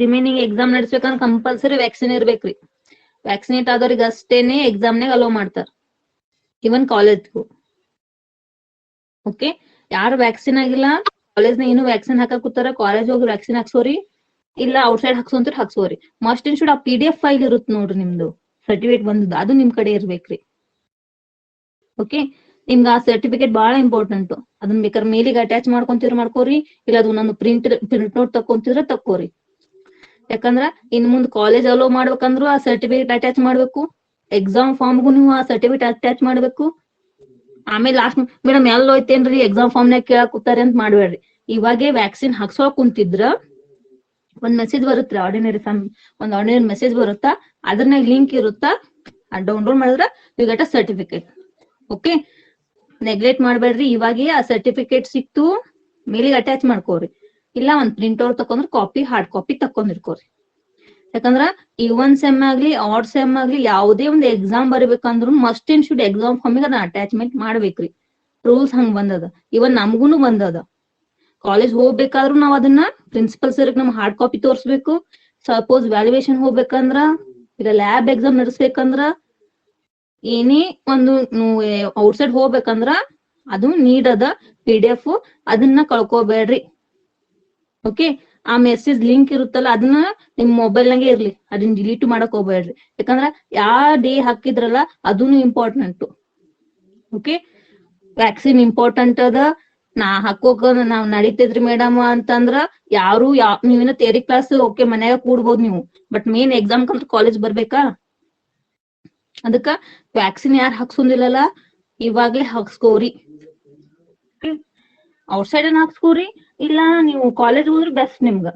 Remaining exam ನಡೆಸ್ಬೇಕಂದ್ರೆ compulsory vaccine ಇರ್ಬೇಕ್ರಿ. Vaccinate ಆದವ್ರಿಗೆ ಅಷ್ಟೇನೆ ಎಕ್ಸಾಮ್ನಾಗ hello ಮಾಡ್ತಾರ, ಇವನ್ ಕಾಲೇಜ್ಗೂ. ಓಕೆ, ಯಾರು ವ್ಯಾಕ್ಸಿನ್ ಆಗಿಲ್ಲ ಕಾಲೇಜ್ನ ಏನು ವ್ಯಾಕ್ಸಿನ್ ಹಾಕಕ್ ಕೂತಾರ, ಕಾಲೇಜ್ ಹೋಗಿ ವ್ಯಾಕ್ಸಿನ್ ಹಾಕ್ಸೋರಿ, ಇಲ್ಲ ಔಟ್ಸೈಡ್ ಹಾಕ್ಸೋಂತ್ರ ಹಾಕ್ಸೋರಿ. ಮಸ್ಟ್ ಇನ್ ಶುಡ್ ಆ PDF ಫೈಲ್ ಇರುತ್ತೆ ನೋಡ್ರಿ ನಿಮ್ದು ಸರ್ಟಿಫಿಕೇಟ್ ಬಂದದ್ದು, ಅದು ನಿಮ್ ಕಡೆ ಇರ್ಬೇಕ್ರಿ. ಓಕೆ, ನಿಮ್ಗೆ ಆ ಸರ್ಟಿಫಿಕೇಟ್ ಬಹಳ ಇಂಪಾರ್ಟೆಂಟ್. ಅದನ್ನ ಬೇಕಾದ್ರೆ ಮೇಲಿಗೆ ಅಟ್ಯಾಚ್ ಮಾಡ್ಕೊಂತಿದ್ರ ಮಾಡ್ಕೋರಿ, ಇಲ್ಲ ಅದು ನಾನು ಪ್ರಿಂಟ್ ಔಟ್ ತಕೊಂತಿದ್ರ ತಕ್ಕೋರಿ. ಯಾಕಂದ್ರ ಇನ್ ಮುಂದ್ ಕಾಲೇಜ್ ಅಲೋ ಮಾಡ್ಬೇಕಂದ್ರು ಆ ಸರ್ಟಿಫಿಕೇಟ್ ಅಟ್ಯಾಚ್ ಮಾಡ್ಬೇಕು, ಎಕ್ಸಾಮ್ ಫಾರ್ಮ್ಗೂ ನೀವು ಆ ಸರ್ಟಿಫಿಕೇಟ್ ಅಟ್ಯಾಚ್ ಮಾಡ್ಬೇಕು. ಆಮೇಲೆ ಲಾಸ್ಟ್ ಮೇಡಮ್ ಎಲ್ಲಿ ಹೋಯ್ತೇನ್ರಿ ಎಕ್ಸಾಮ್ ಫಾರ್ಮ್ನಾಗ ಕೇಳಕ್ ಕೂತಾರೆ ಅಂತ ಮಾಡ್ಬೇಡ್ರಿ. ಇವಾಗೆ ವ್ಯಾಕ್ಸಿನ್ ಹಾಕ್ಸೋಕ್ ಕುಂತಿದ್ರ ಒಂದ್ ಮೆಸೇಜ್ ಬರುತ್ತೆ, ಒಂದ್ ಆರ್ಡಿನರಿ ಮೆಸೇಜ್ ಬರುತ್ತಾ, ಅದ್ರನಾಗ ಲಿಂಕ್ ಇರುತ್ತಾ, ಡೌನ್ಲೋಡ್ ಮಾಡಿದ್ರ you get a certificate. Okay, neglect ಮಾಡ್ಬೇಡ್ರಿ. ಇವಾಗೆ ಆ ಸರ್ಟಿಫಿಕೇಟ್ ಸಿಕ್ತು ಮೇಲಿಗೆ ಅಟ್ಯಾಚ್ ಮಾಡ್ಕೋರಿ, ಇಲ್ಲ ಒಂದ್ ಪ್ರಿಂಟ್ ಔಟ್ ತಕೊಂಡ್ರ ಕಾಪಿ ಹಾರ್ಡ್ ಕಾಪಿ ತಕೊಂಡಿರ್ಕೋರಿ. ಯಾಕಂದ್ರ ಈ ಒಂದ್ ಸೆಮ್ ಆಗ್ಲಿ ಆಡ್ ಸೆಮ್ ಆಗ್ಲಿ ಯಾವುದೇ ಒಂದ್ ಎಕ್ಸಾಮ್ ಬರೀಬೇಕಂದ್ರು ಮಸ್ಟ್ ಇನ್ ಶುಡ್ ಎಕ್ಸಾಮ್ ಫಾರ್ಮಿಗೆ ಅದನ್ನ ಅಟ್ಯಾಚ್ಮೆಂಟ್ ಮಾಡ್ಬೇಕ್ರಿ. ರೂಲ್ಸ್ ಹಂಗ್ ಬಂದದ, ಇವನ್ ನಮ್ಗುನು ಬಂದದ. ಕಾಲೇಜ್ ಹೋಗ್ಬೇಕಾದ್ರು ನಾವ್ ಅದನ್ನ ಪ್ರಿನ್ಸಿಪಲ್ ಸರ್ ನಮ್ ಹಾರ್ಡ್ ಕಾಪಿ ತೋರ್ಸ್ಬೇಕು. ಸಪೋಸ್ ವ್ಯಾಲ್ಯೂಯೇಷನ್ ಹೋಗ್ಬೇಕಂದ್ರ, ಇಲ್ಲ ಲ್ಯಾಬ್ ಎಕ್ಸಾಮ್ ನಡೆಸ್ಬೇಕಂದ್ರ, ಏನೇ ಒಂದು ಔಟ್ಸೈಡ್ ಹೋಗ್ಬೇಕಂದ್ರ ಅದು ನೀಡದ PDF, ಅದನ್ನ ಕಳ್ಕೊಬೇಡ್ರಿ. ಓಕೆ, ಆ ಮೆಸೇಜ್ ಲಿಂಕ್ ಇರುತ್ತಲ್ಲ ಅದನ್ನ ನಿಮ್ ಮೊಬೈಲ್ ನಾಗೆ ಇರ್ಲಿ, ಅದನ್ನ ಡಿಲೀಟ್ ಮಾಡಕ್ ಹೋಗ್ಬೇಡ್ರಿ. ಯಾಕಂದ್ರ ಯಾವ ಡೇ ಹಾಕಿದ್ರಲ್ಲ ಅದನ್ನು ಇಂಪಾರ್ಟೆಂಟ್. ಓಕೆ, ವ್ಯಾಕ್ಸಿನ್ ಇಂಪಾರ್ಟೆಂಟ್ ಅದ. ಹಾಕೋಕ ನಾವ್ ನಡೀತಿದ್ರಿ ಮೇಡಮ್ ಅಂತಂದ್ರ ಯಾರು ನೀವೇನ ಥಿಯರಿ ಕ್ಲಾಸ್ ಓಕೆ ಮನ್ಯಾಗ ಕೂಡ್ಬೋದು ನೀವು, ಬಟ್ ಮೇನ್ ಎಕ್ಸಾಮ್ ಕಂತ ಕಾಲೇಜ್ ಬರ್ಬೇಕಾ? ಅದಕ್ಕ ವ್ಯಾಕ್ಸಿನ್ ಯಾರು ಹಾಕ್ಸೋದಿಲ್ಲಲ್ಲ ಇವಾಗ್ಲೇ ಹಾಕ್ಸ್ಕೋರಿ. ಔಟ್ಸೈಡ್ ಅನ್ನ ಹಾಕ್ಸ್ಕೋರಿ, ಇಲ್ಲ ನೀವು ಕಾಲೇಜ್ ಹೋದ್ರೆ ಬೆಸ್ಟ್ ನಿಮ್ಗ.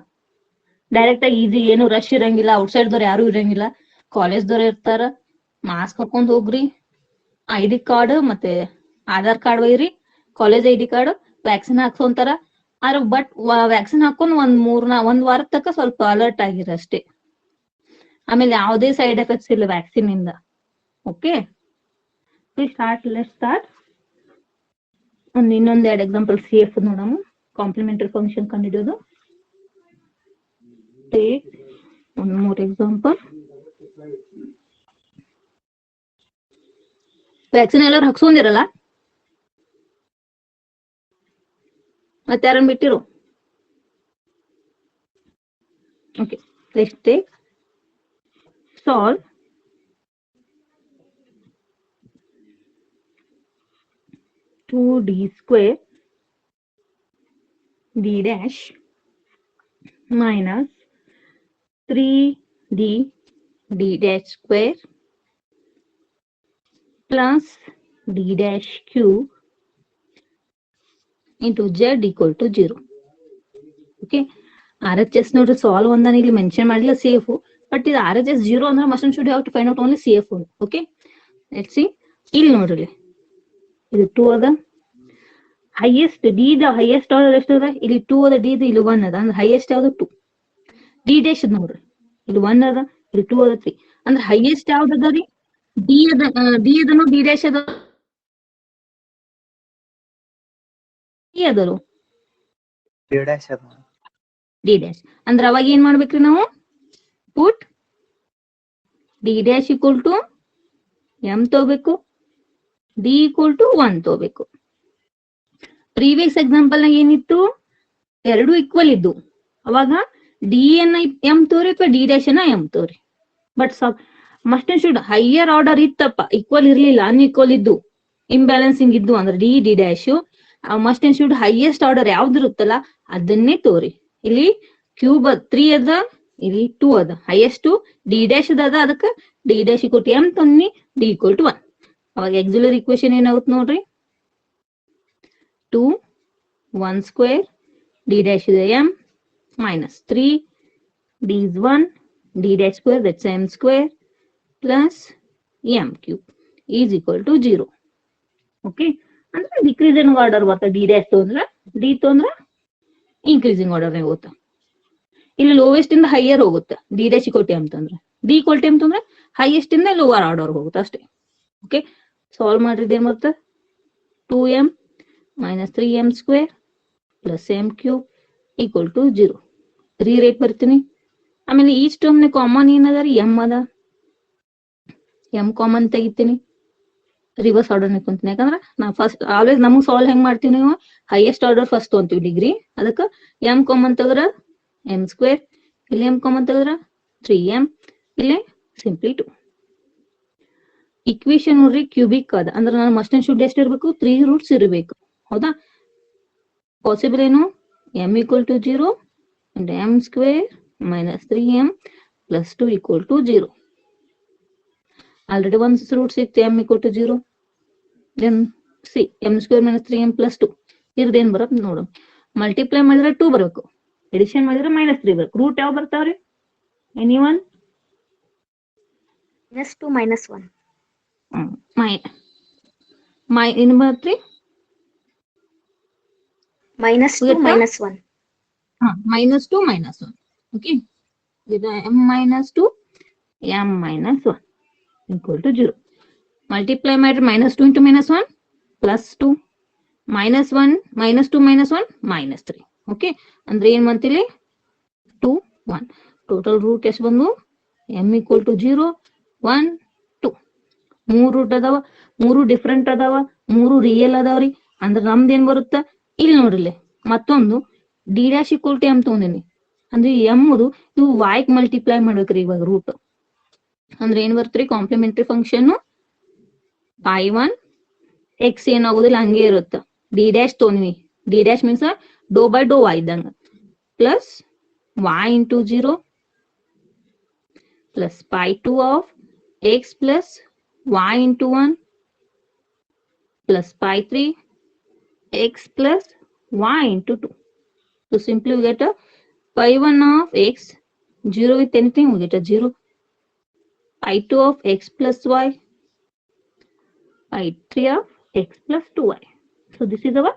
ಡೈರೆಕ್ಟ್ ಆಗಿ ಈಸಿ, ಏನು ರಶ್ ಇರಂಗಿಲ್ಲ, ಔಟ್ಸೈಡ್ ದವ್ರು ಯಾರು ಇರಂಗಿಲ್ಲ, ಕಾಲೇಜ್ ದವ್ರ ಇರ್ತಾರ. ಮಾಸ್ಕ್ ಹಾಕೊಂಡ್ ಹೋಗ್ರಿ, ID ಕಾರ್ಡ್ ಮತ್ತೆ ಆಧಾರ್ ಕಾರ್ಡ್ ಒಯ್ರಿ, ಕಾಲೇಜ್ ID ಕಾರ್ಡ್, ವ್ಯಾಕ್ಸಿನ್ ಹಾಕ್ಸೋಂತಾರ. ಆದ್ರೆ ಬಟ್ ವ್ಯಾಕ್ಸಿನ್ ಹಾಕೊಂಡ್ ಒಂದ್ ವಾರದ ತನಕ ಸ್ವಲ್ಪ ಅಲರ್ಟ್ ಆಗಿರ ಅಷ್ಟೇ. ಆಮೇಲೆ ಯಾವುದೇ ಸೈಡ್ ಎಫೆಕ್ಟ್ಸ್ ಇಲ್ಲ ವ್ಯಾಕ್ಸಿನ್ ಇಂದ. Okay, let's start. ಇನ್ನೊಂದ್ 2 ಎಕ್ಸಾಂಪಲ್ CF ನೋಡೋಣ. ಕಾಂಪ್ಲಿಮೆಂಟರಿ ಫಂಕ್ಷನ್ ಕಂಡುಹಿಡಿಯೋದು. Take one more example. Vaccine ಎಲ್ಲರೂ ಹಾಕ್ಸೋದಿರಲ್ಲ, ಮತ್ತೆ ಯಾರನ್ನ ಬಿಟ್ಟಿರು? Okay, let's take solve (2d square d dash minus 3d d dash square plus d dash cube into z equal to 0. Okay, RHS ನೋಡ್ರಿ solve ಒಂದಾನ ಇಲ್ಲಿ mention ಮಾಡಿಲ್ಲ CF, ಬಟ್ ಇದು RHS 0 ಅಂದ್ರೆ must and should have to find out only CF. Okay, let's see. ಇಲ್ಲಿ ನೋಡ್ರಿ ಇದು 2 ಅದ, highest D the highest order ಎಷ್ಟು ಅದ? ಇಲ್ಲಿ 2 ಅದ, D ದ ಇಲ್ಲಿ 1 ಅದ, ಅಂದ್ರೆ ಹೈಯೆಸ್ಟ್ ಯಾವ್ದು 2. D ಡ್ಯಾಶ್ ಅದ ನೋಡ್ರಿ, ಇಲ್ಲಿ 1 ಅದ, ಇಲ್ಲಿ 2 ಅದ, 3, ಅಂದ್ರೆ ಹೈಯೆಸ್ಟ್ ಯಾವ್ದು ಅದ ರೀ? D ಅದನು D ಡ್ಯಾಶ್ ಅದ, D ಅದರು D ಡ್ಯಾಶ್. ಅಂದ್ರೆ ಅವಾಗ ಏನ್ ಮಾಡ್ಬೇಕ್ರಿ ನಾವು? Put D dash equal to M ತಗೋಬೇಕು, D ಈಕ್ವಲ್ ಟು 1 ತಗೋಬೇಕು. ಪ್ರೀವಿಯಸ್ ಎಕ್ಸಾಂಪಲ್ ನಾಗ ಏನಿತ್ತು? ಎರಡು ಈಕ್ವಲ್ ಇದ್ದು, ಅವಾಗ D ಅನ್ನ M ತೋರಿ ಅಥವಾ D ಡ್ಯಾಶ್ ಅನ್ನ M ತೋರಿ. But must and should higher order ಇತ್ತಪ್ಪ, ಈಕ್ವಲ್ ಇರ್ಲಿಲ್ಲ, ಅನ್ಈಕ್ವಲ್ ಇದ್ದು, ಇಂಬ್ಯಾಲೆನ್ಸಿಂಗ್ ಇದ್ದು ಅಂದ್ರೆ D dash. Must and should highest order ಯಾವ್ದು ಇರುತ್ತಲ್ಲ ಅದನ್ನೇ ತೋರಿ. ಇಲ್ಲಿ ಕ್ಯೂಬ್ 3 ಅದ, ಇಲ್ಲಿ 2 ಅದ, ಹೈಯೆಸ್ಟ್ D ಡ್ಯಾಶ್ ಅದ, ಅದಕ್ಕೆ D dash equal to M ತನ್ನಿ, D ಈಕ್ವಲ್ ಟು 1. ಅವಾಗ ಆಕ್ಸಿಲರಿ ಇಕ್ವೇಶನ್ ಏನಾಗುತ್ತೆ ನೋಡ್ರಿ, 2 1 square D dash is M minus 3 D is 1 D dash square, that's M square plus M cube is equal to 0. Okay, ಅಂದ್ರೆ decreasing order ಬರ್ತದೆ. D dash ತೊಂದ್ರೆ D ತೊಂದ್ರೆ increasing order ಹೋಗುತ್ತೆ. ಇಲ್ಲಿ lowest ಇಂದ higher ಹೋಗುತ್ತೆ. D dash equal to M ತಂದ್ರೆ, D equal to M ತಂದ್ರೆ ಹೈಯೆಸ್ಟ್ ಇಂದ ಲೋವರ್ ಆರ್ಡರ್ ಹೋಗುತ್ತೆ ಅಷ್ಟೇ. ಓಕೆ, ಸಾಲ್ವ್ ಮಾಡಿದ್ರೆ ಮತ್ತೆ 2M minus 3M square plus M cube equal to 0. ರೀರೇಟ್ ಬರ್ತೀನಿ, ಆಮೇಲೆ ಈಚ್ ಟರ್ಮ್ ನ ಕಾಮನ್ ಏನದ ರೀ ಎಂ ಅದ, ಎಂ ಕಾಮನ್ ತೆಗಿತೀನಿ, ರಿವರ್ಸ್ ಆರ್ಡರ್ ಕುಂತೀನಿ. ಯಾಕಂದ್ರ ನಾ ಫಸ್ಟ್ ಆಲ್ವೇಸ್ ನಮಗ್ ಸಾಲ್ವ್ ಹೆಂಗ್ ಮಾಡ್ತೀವಿ ನೀವು ಹೈಯೆಸ್ಟ್ ಆರ್ಡರ್ ಫಸ್ಟ್ ತೊಗೊಂತೀವಿ ಡಿಗ್ರಿ. ಅದಕ್ಕ ಎಂ ಕಾಮನ್ ತೆಗದ್ರ ಎಂ ಸ್ಕ್ವೇರ್, ಇಲ್ಲಿ ಎಂ ಕಾಮನ್ ತೆಗದ್ರ 3m, ಇಲ್ಲಿ ಸಿಂಪ್ಲಿ 2. ಇಕ್ವೇಶನ್ ನೋಡ್ರಿ ಕ್ಯೂಬಿಕ್ ಅದ ಅಂದ್ರೆ ನಾನು ಮಸ್ಟ್ ಅಂಡ್ ಶುಡ್ ಎಷ್ಟು ಇರ್ಬೇಕು 3 ರೂಟ್ಸ್ ಇರಬೇಕು. ಹೌದಾ? ಪಾಸಿಬಲ್ ಏನು m equal to 0 and m square minus 3m plus 2 equal to 0. Already one root ಸಿಕ್ತು m equal to 0. Then see m square minus 3m plus 2 ಇರ್ದೇನ್ ಬರತ್ ನೋಡು. ಮಲ್ಟಿಪ್ಲೈ ಮಾಡಿದ್ರೆ 2 ಬರಬೇಕು, ಎಡಿಷನ್ ಮಾಡಿದ್ರೆ -3 ಬರಬೇಕು. ರೂಟ್ ಯಾವ ಬರ್ತಾವ್ರಿ? ಎನಿವನ್? -2 -1. ಏನು ಬರತ್ರಿ? -2 -1. -2 -1. ಓಕೆ, ಇದು m -2 m -1 equal to 0. Multiply ಮಾಡಿದ್ರೆ -2 into -1 +2, -1 -2 -1 -3. ಓಕೆ, ಅಂದ್ರೆ ಏನ್ ಬಂತಿಲ್ಲಿ 2 1. ಟೋಟಲ್ ರೂಟ್ ಎಷ್ಟು ಬಂದು m equal to 0 1 2. 3 ರೂಟ್ ಅದಾವ, 3 ಡಿಫ್ರೆಂಟ್ ಅದಾವ, 3 ರಿಯಲ್ ಅದಾವ್ರಿ. ಅಂದ್ರೆ ನಮ್ದು ಏನ್ ಬರುತ್ತ ಇಲ್ಲಿ ನೋಡ್ರಿ, ಮತ್ತೊಂದು d' equal to m ತಗೊಂಡಿನಿ. ಅಂದ್ರೆ ಎಮ್ಮದು ಇವು y ಮಲ್ಟಿಪ್ಲೈ ಮಾಡ್ಬೇಕ್ರಿ ಇವಾಗ ರೂಟ್. ಅಂದ್ರೆ ಏನ್ ಬರ್ತ್ರಿ ಕಾಂಪ್ಲಿಮೆಂಟರಿ ಫಂಕ್ಷನ್ y1 x ಏನಾಗೋದಿಲ್ಲ ಹಂಗೆ ಇರುತ್ತ. d' ತಗೊಂಡಿನಿ, d' means doe by doe y ಇದ್ದಂಗ, plus y into 0 plus pi2 of x plus y into 1 plus pi3 x plus y into 2. So simply we get a pi1 of x, 0 with anything we get a 0, pi2 of x plus y, pi3 of x plus 2y. So this is our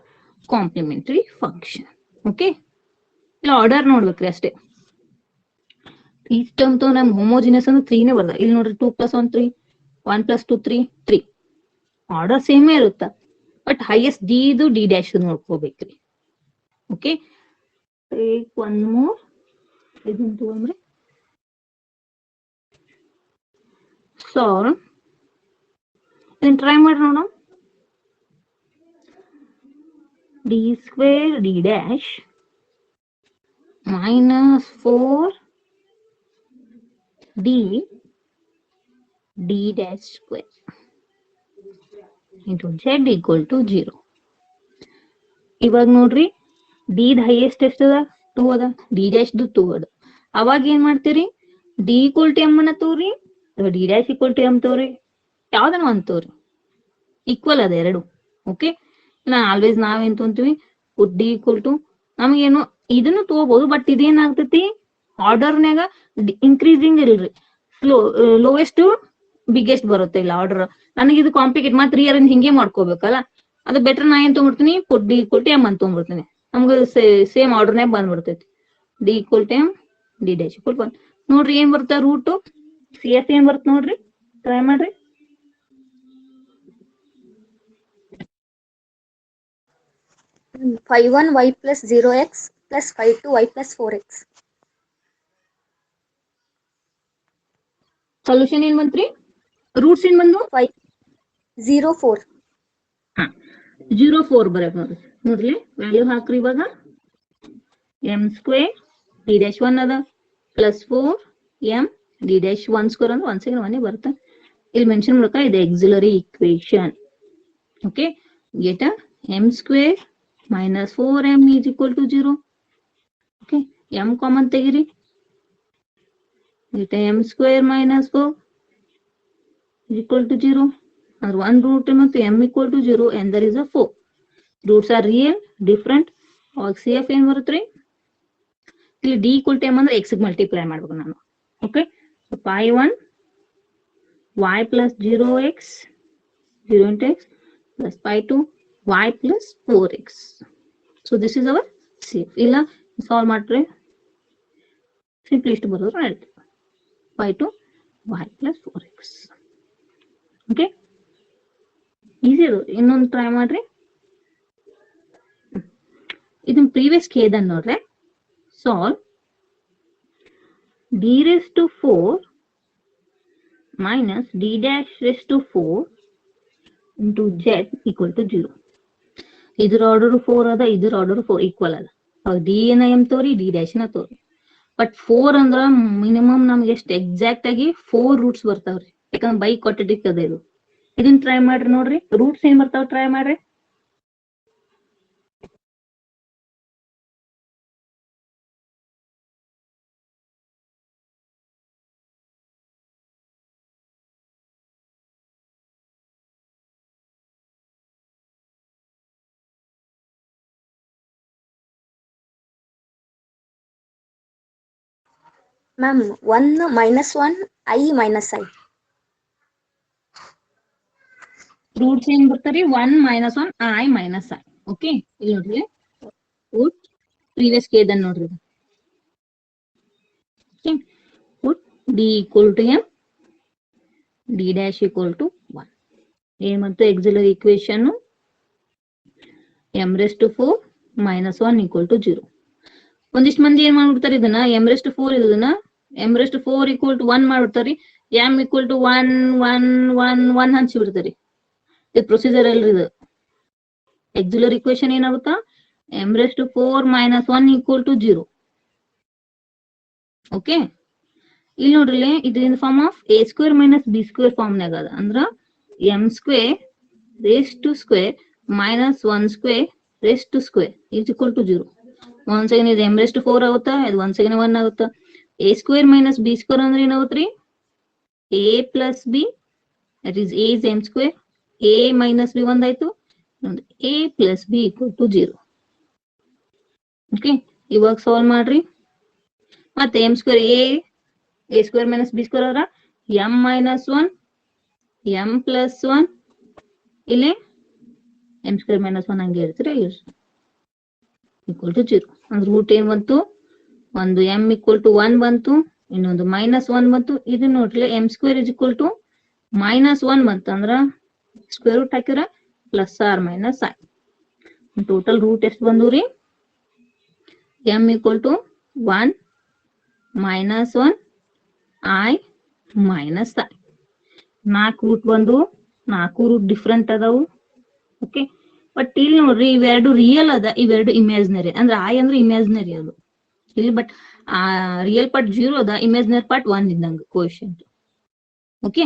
complementary function. Okay, ಇಲ್ಲ order ನೋಡ್ಬೇಕ್ರಿ ಅಷ್ಟೇ. ಈ term ತೋ ನಮ್ homogeneous ಅಂದ್ರೆ 3 ನೇ ಬರ್ದ. ಇಲ್ಲಿ ನೋಡ್ರಿ 2 + 1 3, 1 + 2 3 3. ಆರ್ಡರ್ ಸೇಮೇ ಇರುತ್ತ, ಬಟ್ ಹೈಯೆಸ್ಟ್ ಡಿ ಇದು d' ನೋಡ್ಕೋಬೇಕ್ರಿ. Okay, take one more. ಇದನ್ನ ತಗೊಂಡ್ರಿ ಸಾಲ್ವ್, ಇದನ್ನ ಟ್ರೈ ಮಾಡಿ ನೋಡೋಣ. d square d' minus 4 d d' square into z equal to 0. ಇವಾಗ ನೋಡ್ರಿ d ಹೈಯೆಸ್ಟ್ ಎಷ್ಟದ 2 ಅದ, d' 2 ಅದ. ಅವಾಗ ಏನ್ ಮಾಡ್ತೀರಿ d equal to m ಅನ್ನ ತೋರಿ ಅಥವಾ d' equal to m ತೋರಿ, ಯಾವ್ದನ್ನ ಒಂದ್ ತೋರಿ, ಈಕ್ವಲ್ ಅದ ಎರಡು. ಓಕೆ, ಆಲ್ವೇಸ್ ನಾವೇನ್ ತೊಂತೀವಿ d equal to, ನಮಗೇನು ಇದನ್ನು ತಗೋಬಹುದು, ಬಟ್ ಇದೇನಾಗ್ತೈತಿ ಆರ್ಡರ್ನ್ಯಾಗ ಇನ್ಕ್ರೀಸಿಂಗ್ ಇಲ್ರಿ, ಲೋವೆಸ್ಟ್ ಬಿಗ್ಗೆಸ್ಟ್ ಬರುತ್ತೆ ಇಲ್ಲ ಆರ್ಡರ್. ನನಗೆ ಇದು ಕಾಂಪ್ಲಿಕೇಟ್ ಮತ್ತೆ ರೀಅರೇಂಜ್ ಹಿಂಗೆ ಮಾಡ್ಕೋಬೇಕಲ್ಲ, ಅದು ಬೆಟರ್ ನಾ ಏನ್ ತೊಗೊಂಡ್ಬಿಡ್ತೀನಿ d equal to m ಅಂತ ತೊಗೊಂಡ್ಬಿಡ್ತೀನಿ. ನಮ್ಗೆ same ಆರ್ಡರ್ನ್ಯಾಗ ಬಂದ್ಬಿಡ್ತೈತಿ. d equal to m d' equal to 1. ನೋಡ್ರಿ ಏನ್ ಬರುತ್ತೆ ರೂಟ್ CS ಏನ್ ಬರುತ್ತೆ ನೋಡ್ರಿ, ಟ್ರೈ ಮಾಡ್ರಿ. ∅1 y plus 0x plus ∅2 y plus 4x. Solution ಏನ್ ಬಂತ್ರಿ? ರೂಟ್ಸ್ ಏನ್ ಬಂದು 0 4. 0 4 ಬರಕ್ ನೋಡ್ರಿ. ನೋಡ್ರಿ ವ್ಯಾಲ್ಯೂ ಹಾಕ್ರಿ. ಇವಾಗ m ಸ್ಕ್ವೇರ್ d' 1 ಅದ ಪ್ಲಸ್ 4m d' 1 ಸ್ಕ್ವೇರ್ ಅಂದ್ರೆ 1 ಸೆಕೆಂಡ್ 1 ಬರುತ್ತೆ. ಇಲ್ಲಿ ಮೆನ್ಷನ್ ಮಾಡಕ ಇದೆ auxiliary equation. Okay, get m square minus 4m is equal to 0. Okay, m common ತೆಗಿರಿ, get m square minus 4 is equal to 0. ಅಂದ್ರೆ 1 root ಮತ್ತು m equal to 0 and there is a 4. Roots are real, different. ಅವಾಗ CF ಏನ್ ಬರುತ್ತೆ? ಇಲ್ಲಿ d equal to m ಅಂದ್ರೆ x multiply ಮಾಡ್ಬೇಕು ನಾನು. Okay, so pi1 y plus 0x 0 into x plus pi2 y plus 4x. So this is our CF. ಇಲ್ಲ solve ಮಾಡ್ರೆ simply ಇಷ್ಟು ಬರೋದು ನಡೀತದೆ, pi2 y plus 4x. Okay, easy ಅದು. ಇನ್ನೊಂದು ಟ್ರೈ ಮಾಡ್ರಿ. ಇದನ್ನ ಪ್ರೀವಿಯಸ್ ಕೇದನ್ ನೋಡ್ರೆ solve d raised to 4 minus d dash raised to 4 into z equal to 0. ಇದ್ರ ಆರ್ಡರ್ 4 ಅದ, ಇದ್ರ ಆರ್ಡರ್ 4 ಈಕ್ವಲ್ ಅದ. ಡಿ ನ ಎಂ ತೋರಿ, ಡಿ ಡ್ಯಾಶ್ ನ ತೋರಿ. ಬಟ್ 4 ಅಂದ್ರ ಮಿನಿಮಮ್ ನಮ್ಗೆ ಎಷ್ಟು ಎಕ್ಸಾಕ್ಟ್ ಆಗಿ 4 ರೂಟ್ಸ್ ಬರ್ತಾವ್ರಿ. ಯಾಕಂದ್ರೆ ಬೈ ಕೊಟ್ಟಿದ್ದಕ್ಕೆ ಅದ ಇದು. ಇದನ್ನ ಟ್ರೈ ಮಾಡ್ರಿ ನೋಡ್ರಿ, ರೂಟ್ಸ್ ಏನ್ ಬರ್ತಾವ ಟ್ರೈ ಮಾಡ್ರಿ. Ma'am 1 minus 1 I minus I. Roots ಏನ್ ಬರ್ತಾರಿ, 1 minus 1 I minus I. Okay, ಇಲ್ಲಿ ನೋಡ್ರಿ ರೂಟ್ ಪ್ರೀವಿಯಸ್ ಕೇದನ್ ನೋಡ್ರಿ. put d equal to m, d dash equal to 1. ಏನ್ ಮತ್ತು auxiliary equation m raised to 4 minus 1 equal to 0. ಒಂದಿಷ್ಟು ಮಂದಿ ಏನ್ ಮಾಡ್ಬಿಡ್ತಾರೆ, ಇದನ್ನ m raised to 4 ಇದನ್ನ m raised to 4 equal to 1 ಮಾಡ್ಬಿಡ್ತಾರಿ. m equal to 1 1 1 1 ಹಂಚಿ ಬಿಡ್ತಾರಿ. ಇದು ಪ್ರೊಸೀಜರ್ ಅಲ್ರಿ. ಇದು auxiliary equation ಏನಾಗುತ್ತಾ, m raised to 4 minus 1 equal to 0. ಓಕೆ, ಇಲ್ಲಿ ನೋಡ್ರಿ, ಇದು in form of a square minus b square form ನಾಗ ಅದ. ಅಂದ್ರ m square raised to square minus 1 square raised to square is equal to 0. ಒಂದ್ ಸೆಕೆಂಡ್ ಇದು m raised to 4 ಆಗುತ್ತಾ, ಇದು ಒಂದ್ ಸೆಕೆಂಡ್ 1 ಆಗುತ್ತಾ. a square minus b square ಅಂದ್ರೆ ಏನಾಗುತ್ತ್ರಿ, a plus b, that is a is m square, a minus b ಒಂದಾಯ್ತು, a plus b equal to 0. Okay, ಇವಾಗ solve ಮಾಡ್ರಿ. ಮತ್ತೆ m square a square minus b square ಅವರ m minus 1 m plus 1 ಇಲ್ಲಿ m square minus 1 ಹಂಗೆ ಇರ್ತೀರ equal to 0. ಅಂದ್ರೆ root ಏನ್ ಬಂತು, ಒಂದು m equal to 1 ಬಂತು, ಇನ್ನೊಂದು minus 1 ಬಂತು. ಇದು ನೋಡ್ರಿ m square is equal to minus 1 ಬಂತು. ಅಂದ್ರ ಸ್ಕ್ವೇರ್ ರೂಟ್ ಹಾಕಿರ plus or minus i. Total root ಎಷ್ಟು ಬಂದೂರಿ, m equal to 1 minus 1 I minus I. 4 root ಬಂದು, 4 ರೂಟ್ ಡಿಫ್ರೆಂಟ್ ಅದಾವು. ಓಕೆ, ಬಟ್ ಇಲ್ಲಿ ನೋಡ್ರಿ ಇವೆರಡು ರಿಯಲ್ ಅದ, ಇವೆರಡು ಇಮ್ಯಾಜಿನರಿ. ಅಂದ್ರೆ ಐ ಅಂದ್ರೆ ಇಮ್ಯಾಜಿನರಿ ಅದು ಇಲ್ಲಿ. ಬಟ್ ಆ ರಿಯಲ್ ಪಾರ್ಟ್ 0 ಅದ, ಇಮ್ಯಾಜಿನರಿ ಪಾರ್ಟ್ 1 ಇದ್ದಂಗ ಕೋಎಫಿಷಿಯಂಟ್. ಓಕೆ,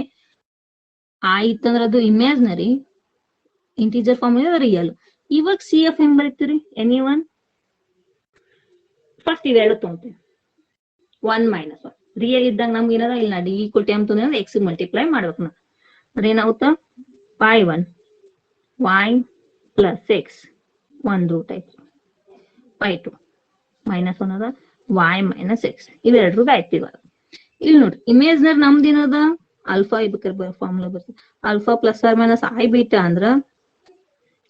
ಐ ಇತ್ತಂದ್ರ ಅದು ಇಮ್ಯಾಜಿನರಿ, ಇಂಟಿಜರ್ ಫಾರ್ಮ್ ಇದೆ ರಿಯಲ್. ಇವಾಗ ಸಿ ಎಫ್ ಹೆಂಗ್ ಬರೀತೀರಿ, ಎನಿ ಒನ್? ಫಸ್ಟ್ ಇವೆರಡು ತೊಗೊಂತೀವಿ. 1 minus 1 ರಿಯಲ್ ಇದ್ದಾಗ ನಮ್ಗೆ ಏನದ, ಇಲ್ಲ ಡಿ ಈಕ್ವಲ್ ಟು ಎಮ್ ತೊಂದ್ರೆ ಎಕ್ಸ್ ಮಲ್ಟಿಪ್ಲೈ ಮಾಡ್ಬೇಕು ನಾವು. ಅದೇನಾಗುತ್ತಾ, pi 1 y plus x 1 root ಆಯ್ತು, ಪೈ 2 ಮೈನಸ್ 1 ಅದ y ಮೈನಸ್ ಎಕ್ಸ್. ಇವೆರಡು ರೂಟ್ ಆಯ್ತು. ಇವಾಗ ಇಲ್ಲಿ ನೋಡ್ರಿ ಇಮೇಜ್ನರ್ ನಮ್ದು ಏನದ, ಆಲ್ಫಾ ಇರ್ಬೇಕಾರೆ ಫಾರ್ಮುಲಾ ಬರ್ತದೆ, alpha plus or minus i beta. ಅಂದ್ರ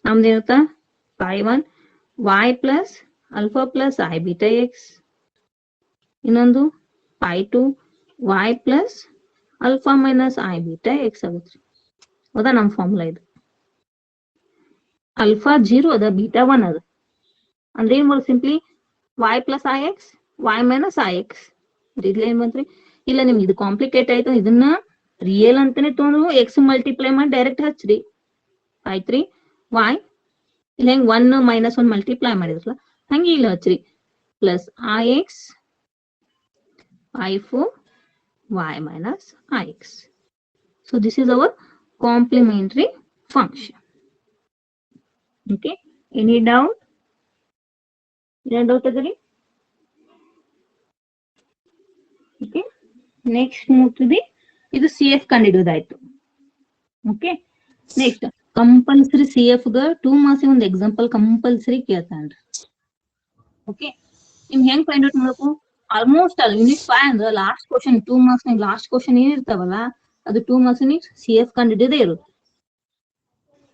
ನಮ್ದು ಏನತ್ತ, pi 1 y plus alpha plus i beta x, ಇನ್ನೊಂದು pi 2 y plus alpha minus i beta X ಆಗುತ್ತೆ. ಹೌದಾ, ನಮ್ ಫಾರ್ಮುಲಾ ಇದು. ಅಲ್ಫಾ 0 ಅದ, ಬೀಟಾ 1 ಅದ. ಅಂದ್ರೆ ಏನ್ ಮಾಡೋದು, simply y plus i x y minus i x. ಇದ್ಲ ಏನ್ ಬಂತ್ರಿ, ಇಲ್ಲ ನಿಮ್ಗೆ ಇದು ಕಾಂಪ್ಲಿಕೇಟ್ ಆಯ್ತು, ಇದನ್ನ ರಿಯಲ್ ಅಂತಾನೆ ತೊಗೊಂಡು ಎಕ್ಸ್ ಮಲ್ಟಿಪ್ಲೈ ಮಾಡಿ ಡೈರೆಕ್ಟ್ ಹಚ್ಚ್ರಿ. ಪೈ 3 y ಇಲ್ಲ ಹೆಂಗ್ 1 ಮೈನಸ್ 1 ಮಲ್ಟಿಪ್ಲೈ ಮಾಡಿದ್ರಲ್ಲ ಹಂಗೆ ಇಲ್ಲ ಹಚ್ಚ್ರಿ, plus i x I 4 y minus ix. So this is our complementary function. Okay, any doubt? Any doubt agari? Okay, next move to the idu CF ಕಂಡುಹಿಡಿಯೋದಾಯ್ತು. Okay, next compulsory CF ಗ 2 marks ಒಂದು example compulsory ಕೇಳ್ತಾನ್ರಿ. Okay, ನಿಮ್ ಹೆಂಗ್ find out ಮಾಡಬೇಕು, almost ಅಲ್ಲಿ unit 5 ಅಂದ್ರೆ last question 2 marks last question ಏನಿರ್ತಾವಲ್ಲ ಅದು 2 marks C F ಕಂಡಿಡಿದೇ ಇರುತ್ತೆ.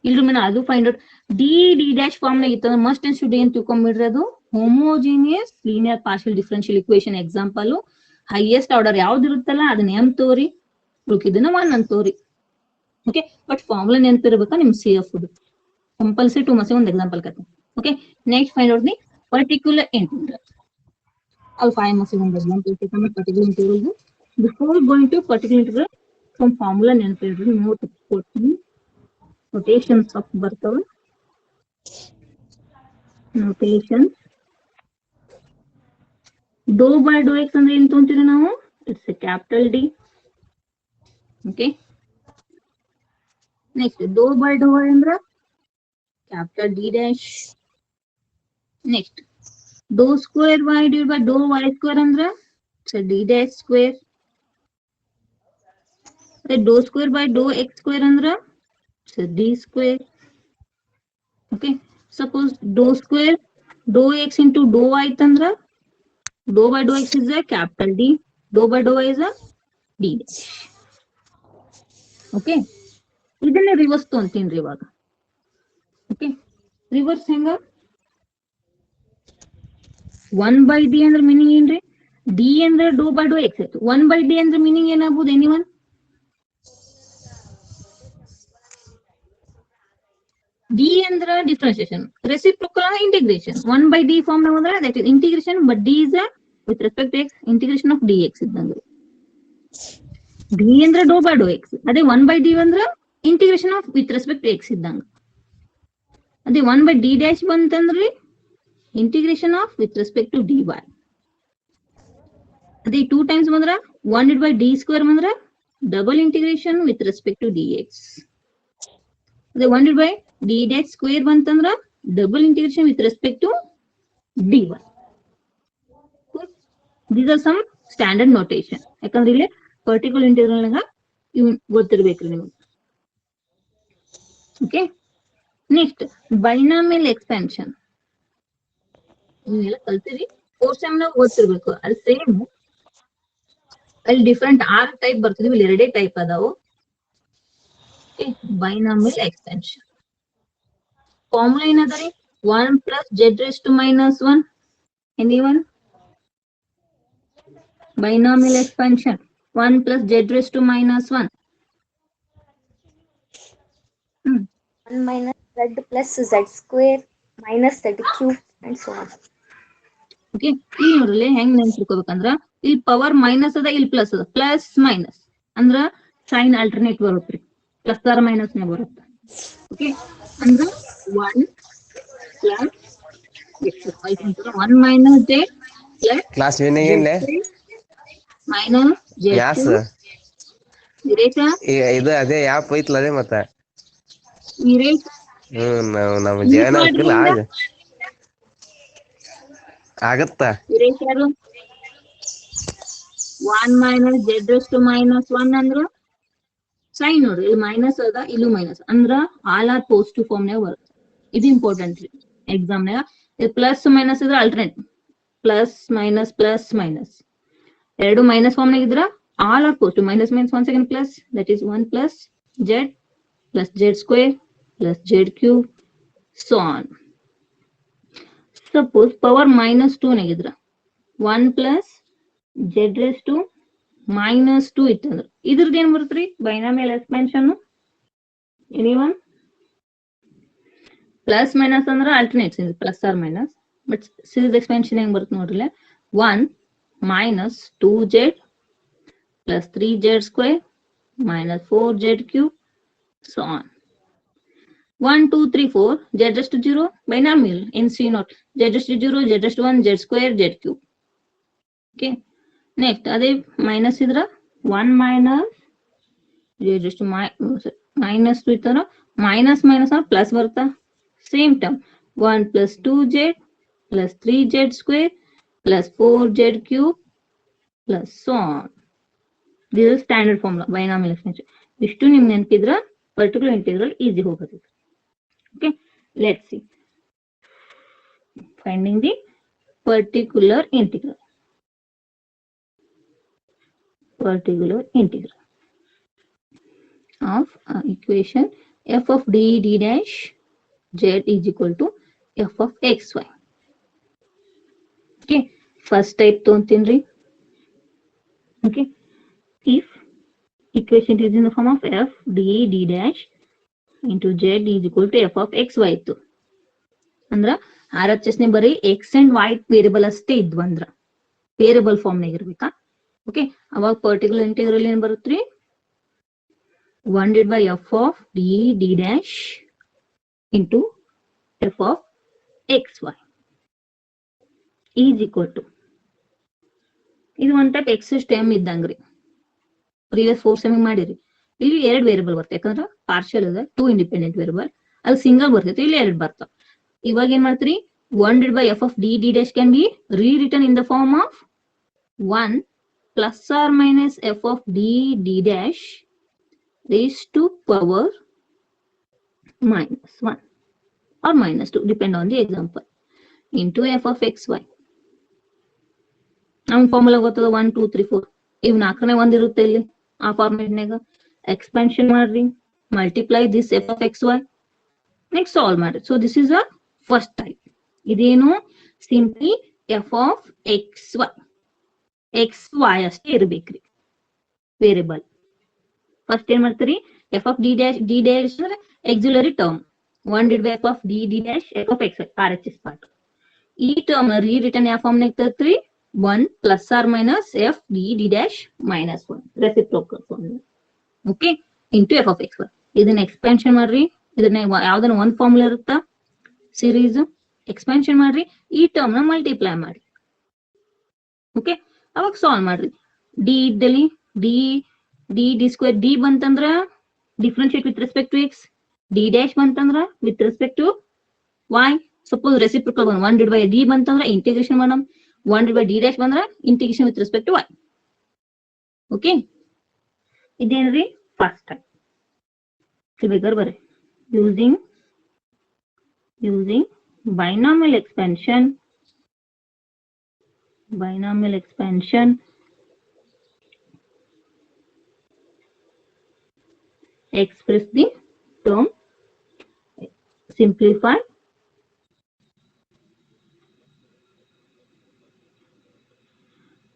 ಇಲ್ರಿ ಮೇನ ಅದು find out D dash form ನಾಗ ಇತ್ತಂದ್ರೆ ಮಸ್ಟ್ ಅಂಡ್ ಶುಡ್ ಏನ್ ತಿಳ್ಕೊಂಡ್ಬಿಡ್ರಿ, ಅದು homogeneous linear partial differential equation example highest order ಯಾವ್ದು ಇರುತ್ತಲ್ಲ ಅದನ್ನ ಎಂ ತೋರಿ, ಉಳ್ಕಿದನ್ನ 1 ಅಂತ ತೋರಿ. ಓಕೆ, ಬಟ್ ಫಾರ್ಮುಲಾ ನೆನಪಿರ್ಬೇಕಾ ನಿಮ್ ಸಿ ಎಫ್ ಕಂಪಲ್ಸರಿ 2 ಮಾರ್ಕ್ಸ್ ಒಂದು ಎಕ್ಸಾಂಪಲ್ ಕತೆ. Okay, next find out the particular integral. alpha I must remember one to take a particular integral. Before going to particular integral, some formula ನೆನಪಿಡ್ರಿ note ಕೊಡ್ತೀನಿ notations of ಬರ್ತಾವ notations dou by dou x ಅಂದ್ರೆ ಏನು ತಗೊಂತೀವಿ ನಾವು it's a capital D. Okay, next dou by dou y ಅಂದ್ರೆ capital D dash. Next dou square y divided by dou y square ಅಂದ್ರೆ it's a D dash square. dou square by dou x square ಅಂದ್ರೆ it's a D square. Okay, suppose dou square dou x into dou y ತಂದ್ರ dou by dou x is a capital D, dou by dou y is a D dash. Okay, ಇದನ್ನ reverse ತಗೊಂತೀನಿ ಇವಾಗ. Okay, reverse ಹೆಂಗ 1 by d ಅಂದ್ರೆ meaning ಏನ್ರಿ d ಅಂದ್ರೆ dou by dou x ಆಯ್ತು 1 by d ಅಂದ್ರೆ meaning ಏನಾಗ್ಬೋದು anyone d ಅಂದ್ರೆ differentiation reciprocal integration 1 by d form ನಾಗ ಅಂದ್ರೆ that is integration but d is a with respect to x integration of dx ಇದ್ದಂಗೆ d ಅಂದ್ರೆ dou by dou x ಅದೇ 1 by d ಅಂದ್ರೆ integration of with respect to x ಇದ್ದಂಗೆ ಅದೇ 1 by d dash ಬಂತಂದ್ರಿ integration of with respect to dy. ಅದೇ 2 times ಬಂದ್ರ 1 divided by d square ಬಂದ್ರ double integration with respect to dx. ಅದೇ 1 divided by d dash square ಬಂತಂದ್ರ double integration with respect to dy. These are some standard notation. ಯಾಕಂದ್ರೆ ಇಲ್ಲಿ particular integral ನಾಗ ಇವು ಗೊತ್ತಿರಬೇಕ್ರಿ ನಿಮಗೆ. Okay, next binomial expansion. ನೀವೆಲ್ಲ ಕಲ್ತಿರಿ 4th sem ನಾಗ ಓದ್ತಿರ್ಬೇಕು ಅಲ್ಲಿ ಸೇಮ್ ಅಲ್ಲಿ ಡಿಫರೆಂಟ್ 6 ಟೈಪ್ ಬರ್ತಿದ್ವಿ ಇಲ್ಲಿ 2 ಟೈಪ್ ಅದಾವು. ಬೈನಾಮಿಯಲ್ ಎಕ್ಸ್ಟೆನ್ಷನ್ ಫಾರ್ಮುಲಾ ಏನದರಿ 1 plus z raised to minus 1 anyone binomial expansion 1 plus z raised to minus 1 1 minus z plus z square minus z cube and so on. Okay, ಇಲ್ಲಿ ನೋಡ್ರಿ ಹೆಂಗ್ ನೆನ್ಪಿಟ್ಕೋಬೇಕಂದ್ರ ಇಲ್ಲಿ power minus ಅದ ಇಲ್ಲಿ plus ಅದ plus minus ಅಂದ್ರ sign alternate ಬರುತ್ತ್ರಿ plus or minus ನೇ ಬರುತ್ತೆ. ಓಕೆ, ಅಂದ್ರ 1 plus 1 minus z plus ಕ್ಲಾಸ್ ವಿನಿಂಗ್ ಏನ್ಲೆ minus z ಯಾಸ್ ಇರೇಸ ಇದು ಅದೇ ಯಾಪ್ ಐತ್ಲ ಅದೇ ಮತ್ತ ಇರೇಸ ನಮ್ಮ ಜೀವನ ಹಾಕಿಲ್ಲ ಆಗತ್ತ ಇರೇಸ ಯಾರು 1 minus z raised to minus 1 ಅಂದ್ರ ಸೈನ್ ನೋಡ್ರಿ ಇಲ್ಲಿ ಮೈನಸ್ ಅದ ಇಲ್ಲೂ ಮೈನಸ್ ಅಂದ್ರ ಆಲ್ ಆರ್ ಪಾಸಿಟಿವ್ ಫಾರ್ಮ್ ನಾಗ ಬರುತ್ತೆ. ಇದು ಇಂಪಾರ್ಟೆಂಟ್ ರೀ ಎಕ್ಸಾಮ್ ನಾಗ. ಪ್ಲಸ್ ಮೈನಸ್ ಇದ್ರ ಆಲ್ಟರ್ನೇಟ್ ಪ್ಲಸ್ ಮೈನಸ್ ಎರಡು ಮೈನಸ್ ಫಾರ್ಮ್ ನಾಗ ಇದ್ರ all are positive minus one second plus that is 1 plus z square plus z cube so on. Suppose power -2 ನಾಗಿದ್ರ 1 plus z raised to -2 ಇತ್ತಂದ್ರ ಇದ್ರದ್ದು ಏನ್ ಬರುತ್ತ್ರಿ binomial expansion anyone plus minus ಅಂದ್ರ alternates plus or minus but series expansion ಹೆಂಗ್ ಬರುತ್ತೆ ನೋಡ್ರಿ 1 minus 2z plus 3z square minus 4z cube so on. 1 2 3 4 z raised to 0 binomial in C not z raised to 0 z raised to 1 z square z cube. Okay, next ಅದೇ minus ಇದ್ರ 1 minus z raised to minus 2 ಇತ್ತಂದ್ರ minus plus ಬರ್ತಾ same term 1 plus 2z plus 3z square plus 4z cube plus so on. This is standard formula binomial expansion. ಇಷ್ಟು ನಿಮ್ಗೆ ನೆನಪಿದ್ರ particular integral easy ಹೋಗುತ್ತೆ. Okay, let's see finding the particular integral of equation f of d dash z is equal to f of xy. Okay, first type ತೊಗೊಂತೀನ್ರಿ. Okay, if equation is in the form of f d dash into z is equal to f of xy ಇತ್ತು ಅಂದ್ರ RHS ನೇ ಬರೀ x and y variable ಅಷ್ಟೇ ಇದ್ವು ಅಂದ್ರ variable form ನಾಗ ಇರ್ಬೇಕಾ. Okay, ಅವಾಗ particular integral ಏನ್ ಬರುತ್ತ್ರಿ, 1 by f of d dash into f of xy is equal to, ಇದು ಒನ್ ಟೈಪ್ ಎಕ್ಸ್ ಸ್ಟೆಮ್ ಇದ್ದಂಗ್ರಿ. ಪ್ರೀವಿಯಸ್ 4 ಸೆಮಿಂಗ್ ಮಾಡಿರಿ. ಇಲ್ಲಿ 2 ವೇರಿಯಬಲ್ ಬರ್ತದೆ, ಯಾಕಂದ್ರೆ ಪಾರ್ಷಿಯಲ್ ಇದೆ, 2 ಇಂಡಿಪೆಂಡೆಂಟ್ ವೇರಿಯಬಲ್. ಅಲ್ಲಿ ಸಿಂಗಲ್ ಬರ್ತೈತಿ, ಇಲ್ಲಿ 2 ಬರ್ತಾವ. ಇವಾಗ ಏನ್ ಮಾಡ್ತೀರಿ, 1 by f of d dash can be rewritten in the form of 1 plus or minus f of d dash raised to power minus 1 or minus 2, depend on the example, into f of xy. ನಮ್ formula ಗೊತ್ತದ 1 2 3 4, ಇವ್ 4ನೇ ಒಂದ್ ಇರುತ್ತೆ ಇಲ್ಲಿ ಆ ಫಾರ್ಮೆಟ್ನಾಗ. Expansion ಮಾಡ್ರಿ, multiply this f of X y, next solve ಮಾಡ್ರಿ. So this is a first type. ಇದೇನು, simply f of X y, x y ಅಷ್ಟೇ ಇರ್ಬೇಕ್ರಿ ವೇರಿಯಬಲ್. ಫಸ್ಟ್ ಏನ್ ಮಾಡ್ತೀರಿ, ಎಫ್ ಆಫ್ ಡಿ ಡ್ಯಾಶ್ ಅಂದ್ರೆ auxiliary term, 1 by f of d dash f of x R H S part. ಈ term ರೀ return ಯಾವ form ನಾಗ ತರ್ತೀರಿ, 1 plus or minus f d dash minus 1 reciprocal form. Okay, into F of X Y. ಇದನ್ನ expansion ಮಾಡ್ರಿ, ಇದನ್ನ ಯಾವ್ದನ್ನ ಒಂದ್ ಫಾರ್ಮುಲಾ ಇರುತ್ತಾ ಸೀರೀಸ್, ಎಕ್ಸ್ಪಾನ್ಷನ್ ಮಾಡ್ರಿ, ಈ ಟರ್ಮ್ ನ ಮಲ್ಟಿಪ್ಲೈ ಮಾಡಿ. ಓಕೆ, ಅವಾಗ ಸಾಲ್ವ್ ಮಾಡ್ರಿ. ಡಿ ಇದ್ದಲ್ಲಿ d d d square, d ಬಂತಂದ್ರ differentiate with respect to x, d dash ಬಂತಂದ್ರ with respect to y. Suppose reciprocal 1 by d ಬಂತಂದ್ರ ಇಂಟಿಗ್ರೇಷನ್ ಮಾಡಮ್, 1 by d dash ಬಂದ್ರ integration with respect to y. Okay, ಇದೇನ್ರಿ first type. ಬೇಕಾದ್ರೆ ಬರ್ರಿ, using binomial expansion express the term, simplify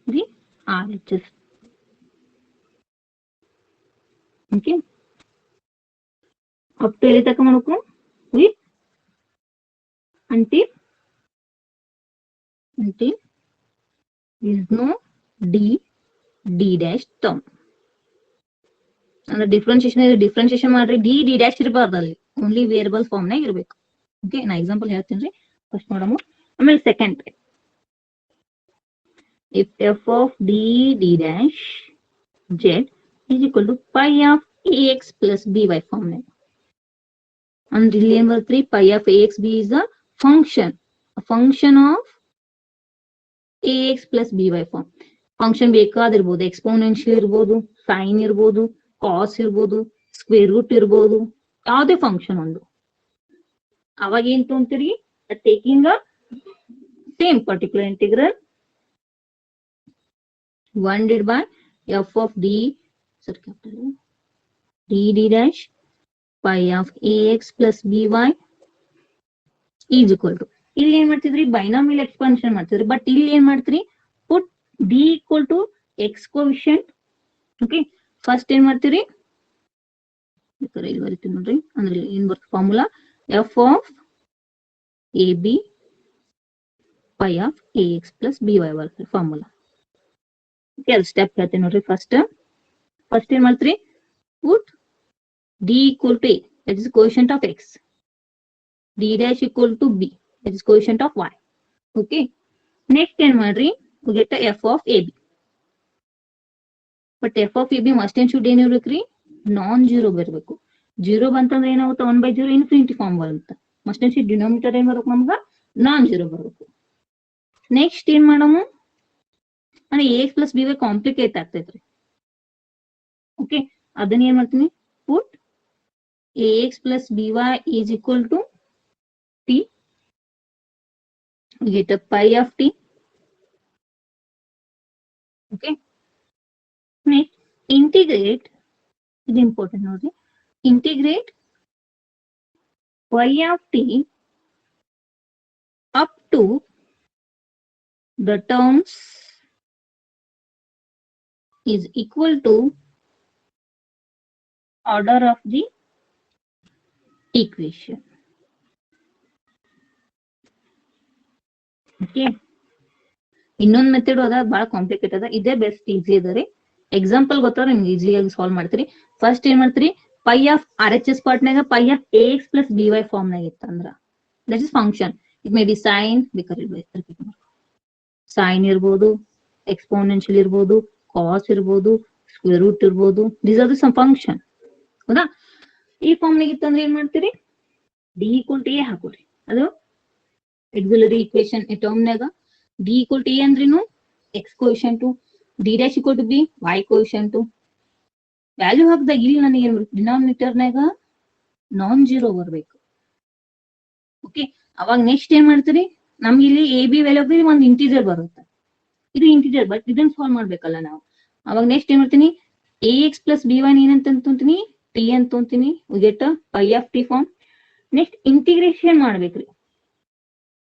the RHS. Okay, up to ಇಲ್ಲಿ ತನಕ ಮಾಡ್ಕೊ with until is no d dash term. ಅಂದ್ರೆ differentiation ಮಾಡ್ರಿ, D dash ಇರಬಾರ್ದು ಅಲ್ಲಿ, ಓನ್ಲಿ ವೇರಿಯಬಲ್ ಫಾರ್ಮ್ ನಾಗ ಇರ್ಬೇಕು. ಓಕೆ, ನಾ ಎಕ್ಸಾಂಪಲ್ ಹೇಳ್ತೀನಿ ರೀ, ಫಸ್ಟ್ ನೋಡಮು. ಆಮೇಲೆ second type, if f of d dash z is equal to pi of A X plus B y form ನಾಗ. ಅಂದ್ರೆ ಇಲ್ಲಿ ಏನ್ ಬರ್ತ್ರಿ, pi of A x b is a function of A X plus B y form. Function ಬೇಕಾದಿರ್ಬೋದು, exponential ಇರ್ಬೋದು, sine ಇರ್ಬೋದು, cos ಇರ್ಬೋದು, square root ಇರ್ಬೋದು, ಯಾವುದೇ ಫಂಕ್ಷನ್ ಒಂದು. ಅವಾಗ ಏನ್ ತೊಗೊಂತೀರಿ, taking a same particular integral 1 by f of d dash pi of ax plus by is equal to, ಇಲ್ಲಿ ಏನ್ ಮಾಡ್ತಿದ್ರಿ, ಬೈನಾಮಿಯಲ್ ಎಕ್ಸ್ಪಾನ್ಷನ್ ಮಾಡ್ತಿದ್ರಿ. ಬಟ್ ಇಲ್ಲಿ ಏನ್ ಮಾಡ್ತೀರಿ, put d equal to x coefficient. Okay, first ಏನ್ ಮಾಡ್ತೀರಿ, ಇಲ್ಲಿ ಬರೀತೀನಿ ನೋಡ್ರಿ. ಅಂದ್ರೆ ಏನ್ ಬರ್ತದೆ formula, f of a b pi of A X plus B y ಬರ್ತದೆ ಫಾರ್ಮುಲಾ. ಓಕೆ, ಸ್ಟೆಪ್ ಹೇಳ್ತೀನಿ ನೋಡ್ರಿ. ಫಸ್ಟ್ ಏನ್ ಮಾಡ್ತೀರಿ, put d equal to a, that is coefficient of x, d dash equal to b, that is coefficient of y. Okay, next ಏನ್ ಮಾಡ್ರಿ, we get a f of ab. but f of ab must and should ಏನ್ ಇರ್ಬೇಕ್ರಿ, ನಾನ್ zero ಬರ್ಬೇಕು. Zero ಬಂತಂದ್ರೆ ಏನಾಗುತ್ತೆ, 1 by 0 infinity form ಬರುತ್ತೆ. Must and should denominator ಏನ್ ಬರ್ಬೇಕು, ನಮ್ಗ ನಾನ್ ಜೀರೋ ಬರ್ಬೇಕು. ನೆಕ್ಸ್ಟ್ ಏನ್ ಮಾಡಮು, ಅಂದ್ರೆ a x plus b y complicate ಆಗ್ತೈತ್ರಿ. ಓಕೆ, ಅದನ್ನ ಏನ್ ಮಾಡ್ತೀನಿ, ಪುಟ್ a x plus b y is equal to t. We get a pi of t. Okay, next integrate, is important note, integrate y of t up to the terms is equal to order of the equation. Okay, ಇನ್ನೊಂದ್ method ಅದ ಬಹಳ complicate ಅದ, ಇದೇ best easy ಅದ ರೀ. Example ಗೊತ್ತಾರ ನಿಮ್ಗೆ ಈಸಿಯಾಗಿ solve ಮಾಡ್ತೀರಿ. ಫಸ್ಟ್ ಏನ್ ಮಾಡ್ತೀರಿ, pi of R H S ಪಾರ್ಟ್ನಾಗ pi of A X plus B y form ನಾಗ ಇತ್ತಂದ್ರ that is function. It may be sine, sine ಇರ್ಬೋದು, ಎಕ್ಸ್ಪೋನೆನ್ಷಿಯಲ್ ಇರ್ಬೋದು, ಕಾಸ್ ಇರ್ಬೋದು, ಸ್ಕ್ವೇರ್ ರೂಟ್ ಇರ್ಬೋದು. These are the some function. ಹೌದಾ? ಈ ಫಾರ್ಮ್ ನಾಗ ಇತ್ತಂದ್ರೆ ಏನ್ ಮಾಡ್ತೀರಿ, ಡಿ ಈಕ್ವಲ್ ಟು ಎ ಹಾಕೋರಿ. ಅದು ಎಕ್ಸಿಲರಿ ಇಕ್ವೇಶನ್ ಟರ್ಮ್ ನಾಗ ಡಿ ಈಕ್ವಲ್ ಟು ಎ ಅಂದ್ರೇನು, x coefficient, d dash equal to B Y coefficient. Value ಹಾಕಿದಾಗ ಇಲ್ಲಿ ನನಗೆ ಏನ್ ಡಿನಾಮಿನೇಟರ್ ನಾಗ ನಾನ್ ಜೀರೋ ಬರ್ಬೇಕು. ಓಕೆ, ಅವಾಗ ನೆಕ್ಸ್ಟ್ ಏನ್ ಮಾಡ್ತೀರಿ, ನಮ್ಗೆ ಇಲ್ಲಿ ಎ ಬಿ ವ್ಯಾಲ್ಯೂ ಒಂದು ಇಂಟೀಜರ್ ಬರುತ್ತೆ. ಇದು ಇಂಟೀಜರ್, ಬಟ್ ಇದನ್ನ ಸಾಲ್ವ್ ಮಾಡ್ಬೇಕಲ್ಲ ನಾವು. ಅವಾಗ ನೆಕ್ಸ್ಟ್ ಏನ್ ಮಾಡ್ತೀನಿ, a X plus B y ಏನಂತ ಅಂತೀನಿ, ಟಿ ಅಂತ ಅಂತೀನಿ. Get pi of t form. Next integration ಮಾಡ್ಬೇಕ್ರಿ.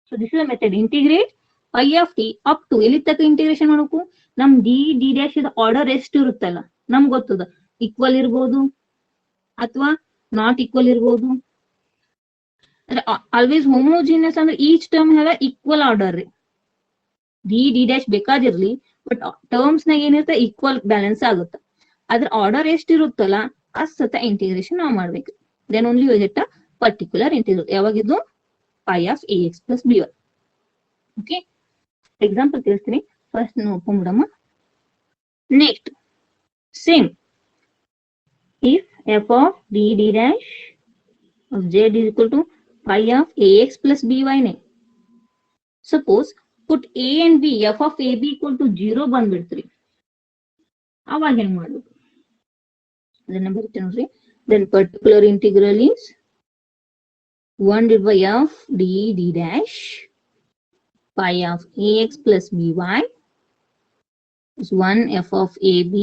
So this is the method, integrate pi of t up to ಎಲ್ಲಿ ತಕ್ಕ ಇಂಟಿಗ್ರೇಷನ್ ಮಾಡ್ಬೇಕು, ನಮ್ ಡಿ ಡಿ ಡ್ಯಾಶ್ ಆರ್ಡರ್ ಎಷ್ಟು ಇರುತ್ತಲ್ಲ ನಮ್ಗೆ ಗೊತ್ತದ. ಈಕ್ವಲ್ ಇರ್ಬೋದು ಅಥವಾ ನಾಟ್ ಈಕ್ವಲ್ ಇರ್ಬೋದು. ಆಲ್ವೇಸ್ ಹೋಮೋಜಿನಿಯಸ್ ಅಂದ್ರೆ each term have equal order ರೀ. ಡಿ ಡಿ ಡ್ಯಾಶ್ ಬೇಕಾದಿರ್ಲಿ, ಬಟ್ ಟರ್ಮ್ಸ್ ನಾಗ ಏನಿರುತ್ತೆ ಈಕ್ವಲ್ ಬ್ಯಾಲೆನ್ಸ್ ಆಗುತ್ತೆ. ಅದ್ರ ಆರ್ಡರ್ ಎಷ್ಟು ಇರುತ್ತಲ್ಲ ಅಷ್ಟ ಇಂಟಿಗ್ರೇಷನ್ ನಾವು ಮಾಡ್ಬೇಕು. Then only you get a particular integral. ಯಾವಾಗಿದ್ದು, pi of A X plus B y. Okay, example ತಿಳಿಸ್ತೀನಿ, ಫಸ್ಟ್ ನೋಡ್ಕೊಂಡ್ಬಿಡಮ್ಮ. Next same, if f of D D dash of z is equal to pi of ax plus by ನೆ suppose put a and b, f of ab equal to 0 ಬಂದ್ಬಿಡ್ತ್ರಿ. ಅವಾಗ ಹೆಂಗ್ ಮಾಡ್ಬೇಕು ಅದನ್ನ ಬರುತ್ತೆ ನೋಡ್ರಿ. Then particular integral is 1 divided by f d d dash pi of ax plus by is 1 f of ab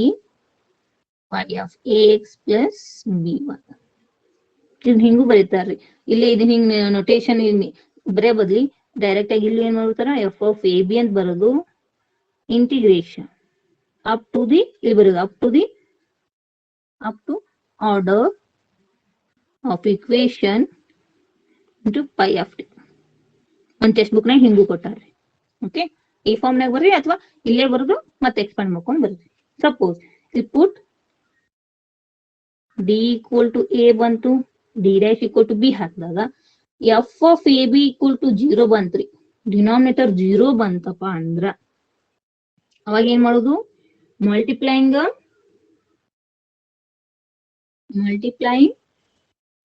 pi of ax plus by. ಇದನ್ನ ಹಿಂಗೂ ಬರೀತಾರ್ರಿ. ಇಲ್ಲಿ ಇದನ್ನ ಹಿಂಗ್ ನೊಟೇಶನ್ ಬರೇ ಬದ್ಲಿ ಡೈರೆಕ್ಟ್ ಆಗಿ ಇಲ್ಲಿ ಏನ್ ಮಾಡ್ತಾರ, ಎಫ್ ಆಫ್ ಎ ಬಿ ಅಂತ ಬರೋದು, ಇಂಟಿಗ್ರೇಷನ್ ಅಪ್ ಟು ದಿ, ಇಲ್ಲಿ ಬರೋದು up to order of equation into pi of T. ಒಂದ್ ಟೆಕ್ಸ್ಟ್ ಬುಕ್ ನಾಗ ಹಿಂಗೂ ಕೊಟ್ಟಾರ್ರಿ. ಓಕೆ, ಈ ಫಾರ್ಮ್ ನಾಗ ಬರ್ರಿ ಅಥವಾ ಇಲ್ಲೇ ಬರೋದು ಮತ್ತೆ ಎಕ್ಸ್ಪಾಂಡ್ ಮಾಡ್ಕೊಂಡ್ ಬರ್ರಿ. ಸಪೋಸ್ ಇಲ್ಲಿ put d equal to a ಬಂತು, d dash equal to b ಹಾಕಿದಾಗ f of a b equal to 0 ಬಂತ್ರಿ. ಡಿನಾಮಿನೇಟರ್ 0 ಬಂತಪ್ಪ ಅಂದ್ರ ಅವಾಗ ಏನ್ ಮಾಡುದು, multiplying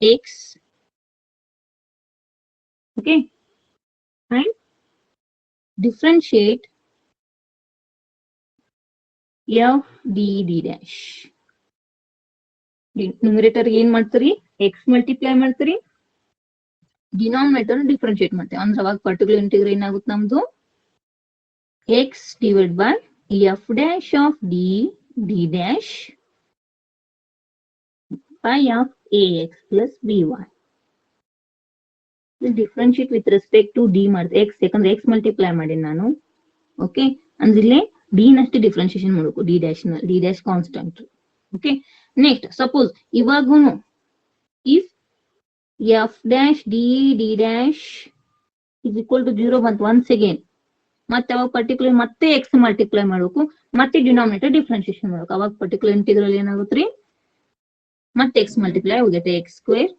x, okay, and differentiate f d D dash. Numerator ಏನ್ ಮಾಡ್ತೀರಿ, ಎಕ್ಸ್ ಮಲ್ಟಿಪ್ಲೈ ಮಾಡ್ತೀರಿ, ಡಿನಾಮಿನೇಟರ್ ಡಿಫ್ರೆನ್ಶಿಯೇಟ್ ಮಾಡ್ತೀವಿ. ಅಂದ್ರೆ ಅವಾಗ ಪರ್ಟಿಕ್ಯುಲರ್ ಇಂಟಿಗ್ರಲ್ ಏನಾಗುತ್ತೆ ನಮ್ದು, x divide by f dash of D D dash pi of A X plus B Y. Differentiate with respect to d ಮಾಡ್ತೀವಿ, x ಯಾಕಂದ್ರೆ ಎಕ್ಸ್ ಮಲ್ಟಿಪ್ಲೈ ಮಾಡಿ ನಾನು. ಓಕೆ, ಅಂದ್ರೆ ಇಲ್ಲೇ ಡಿ ನಷ್ಟು ಡಿಫ್ರೆನ್ಶಿಯೇಷನ್ ಮಾಡಬೇಕು, d dash constant. Okay, next suppose ಇವಾಗೂನು if f dash d D dash is equal to 0 ಬಂತು ಒನ್ಸ್ ಅಗೇನ್, ಮತ್ತೆ ಅವಾಗ ಪರ್ಟಿಕ್ಯುಲರ್ ಮತ್ತೆ ಎಕ್ಸ್ ಮಲ್ಟಿಪ್ಲೈ ಮಾಡಬೇಕು, ಮತ್ತೆ ಡಿನಾಮಿನೇಟರ್ ಡಿಫ್ರೆನ್ಶಿಯೇಷನ್ ಮಾಡಬೇಕು. ಅವಾಗ ಪರ್ಟಿಕ್ಯುಲರ್ ಇಂಟಿಗ್ರಲ್ ಏನಾಗುತ್ತೆ, ಮತ್ತೆ ಎಕ್ಸ್ ಮಲ್ಟಿಪ್ಲೈ ಹೋಗುತ್ತೆ, X square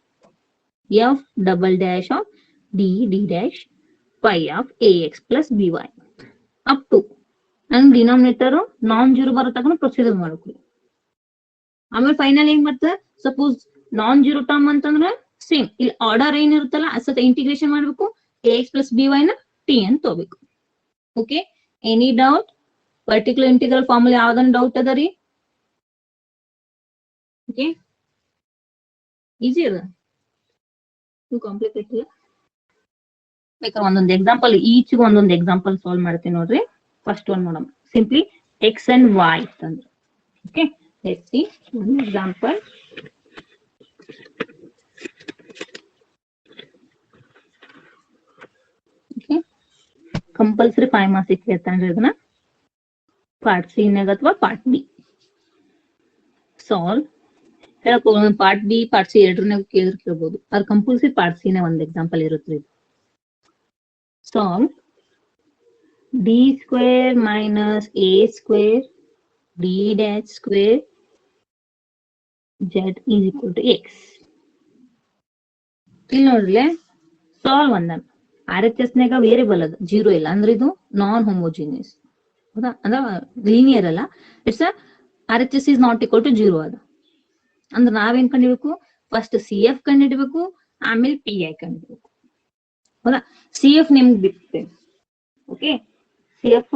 F double dash of D D dash pi of A X plus B Y up to ನಂಗೆ ಡಿನಾಮಿನೇಟರ್ ನಾನ್ ಜೀರೋ ಬರೋ ತಕ್ಕ ಪ್ರೊಸೀಜರ್ ಮಾಡಬೇಕು. ಆಮೇಲೆ ಫೈನಲ್ ಏನ್ ಬರ್ತದೆ, ಸಪೋಸ್ ನಾನ್ ಜೀರೋ ಟರ್ಮ್ ಅಂತಂದ್ರೆ ಸೇಮ್ ಇಲ್ಲಿ ಆರ್ಡರ್ ಏನಿರುತ್ತಲ್ಲ ಅಸತ ಇಂಟಿಗ್ರೇಷನ್ ಮಾಡ್ಬೇಕು, A X plus B Y ನ ಟಿ ಅಂತ ತಗೋಬೇಕು. Okay, any doubt? Particular integral formula ಯಾವ್ದನ್ನ ಡೌಟ್ ಅದ ರೀ? ಓಕೆ, ಈಸಿ ಅದ, ಕಾಂಪ್ಲಿಕೇಟೆಡ್ ಬೇಕಾದ್ರೆ ಒಂದೊಂದು ಎಕ್ಸಾಂಪಲ್, ಈಚ್ ಒಂದೊಂದು ಎಕ್ಸಾಂಪಲ್ ಸಾಲ್ವ್ ಮಾಡ್ತೀನಿ ನೋಡ್ರಿ. ಫಸ್ಟ್ ಒನ್ ನೋಡಮ್, ಸಿಂಪ್ಲಿ ಎಕ್ಸ್ ಅಂಡ್ ವೈ ಅಂತಂದ್ರೆ. Okay, let's see one example. Okay, compulsory 5 marks ಕೇಳ್ತಾನ್ರಿ ಇದನ್ನ, ಪಾರ್ಟ್ ಸಿ ನಾಗ ಅಥವಾ ಪಾರ್ಟ್ ಬಿ ಸಾಲ್ವ್ ಹೇಳಕ್ ಹೋಗೋಣ. ಪಾರ್ಟ್ ಬಿ ಪಾರ್ಟ್ ಸಿ ಎರಡರನ್ನಾಗ ಕೇಳ್ಬೋದು, ಅದು ಕಂಪಲ್ಸರಿ ಪಾರ್ಟ್ ಸಿ ನ ಒಂದ್ ಎಕ್ಸಾಂಪಲ್ ಇರುತ್ತೆ. Solve D square minus A square D dash square z is equal to x. ಇಲ್ಲಿ ನೋಡ್ರಿ ಸಾಲ್ವ್ ಅಂದ ಆರ್ ಎಚ್ ಎಸ್ ನಾಗ ವೇರಿಯಬಲ್ ಅದ ಜೀರೋ ಇಲ್ಲ ಅಂದ್ರೆ ಇದು ನಾನ್ ಹೋಮೋಜಿನಿಯಸ್ ಹೌದಾ ಅಂದ್ರ ಲೀನಿಯರ್ ಅಲ್ಲ it's R H S is not equal to zero ಅದ ಅಂದ್ರೆ ನಾವೇನ್ ಕಂಡಿಡ್ಬೇಕು ಫಸ್ಟ್ ಸಿ ಎಫ್ ಕಂಡಿಡ್ಬೇಕು ಆಮೇಲೆ ಪಿ ಐ ಕಂಡಿಡ್ಬೇಕು ಹೌದಾ ಸಿ ಎಫ್ ನಿಮ್ಗೆ ಬಿಡ್ತೇನೆ ಓಕೆ ಸಿ ಎಫ್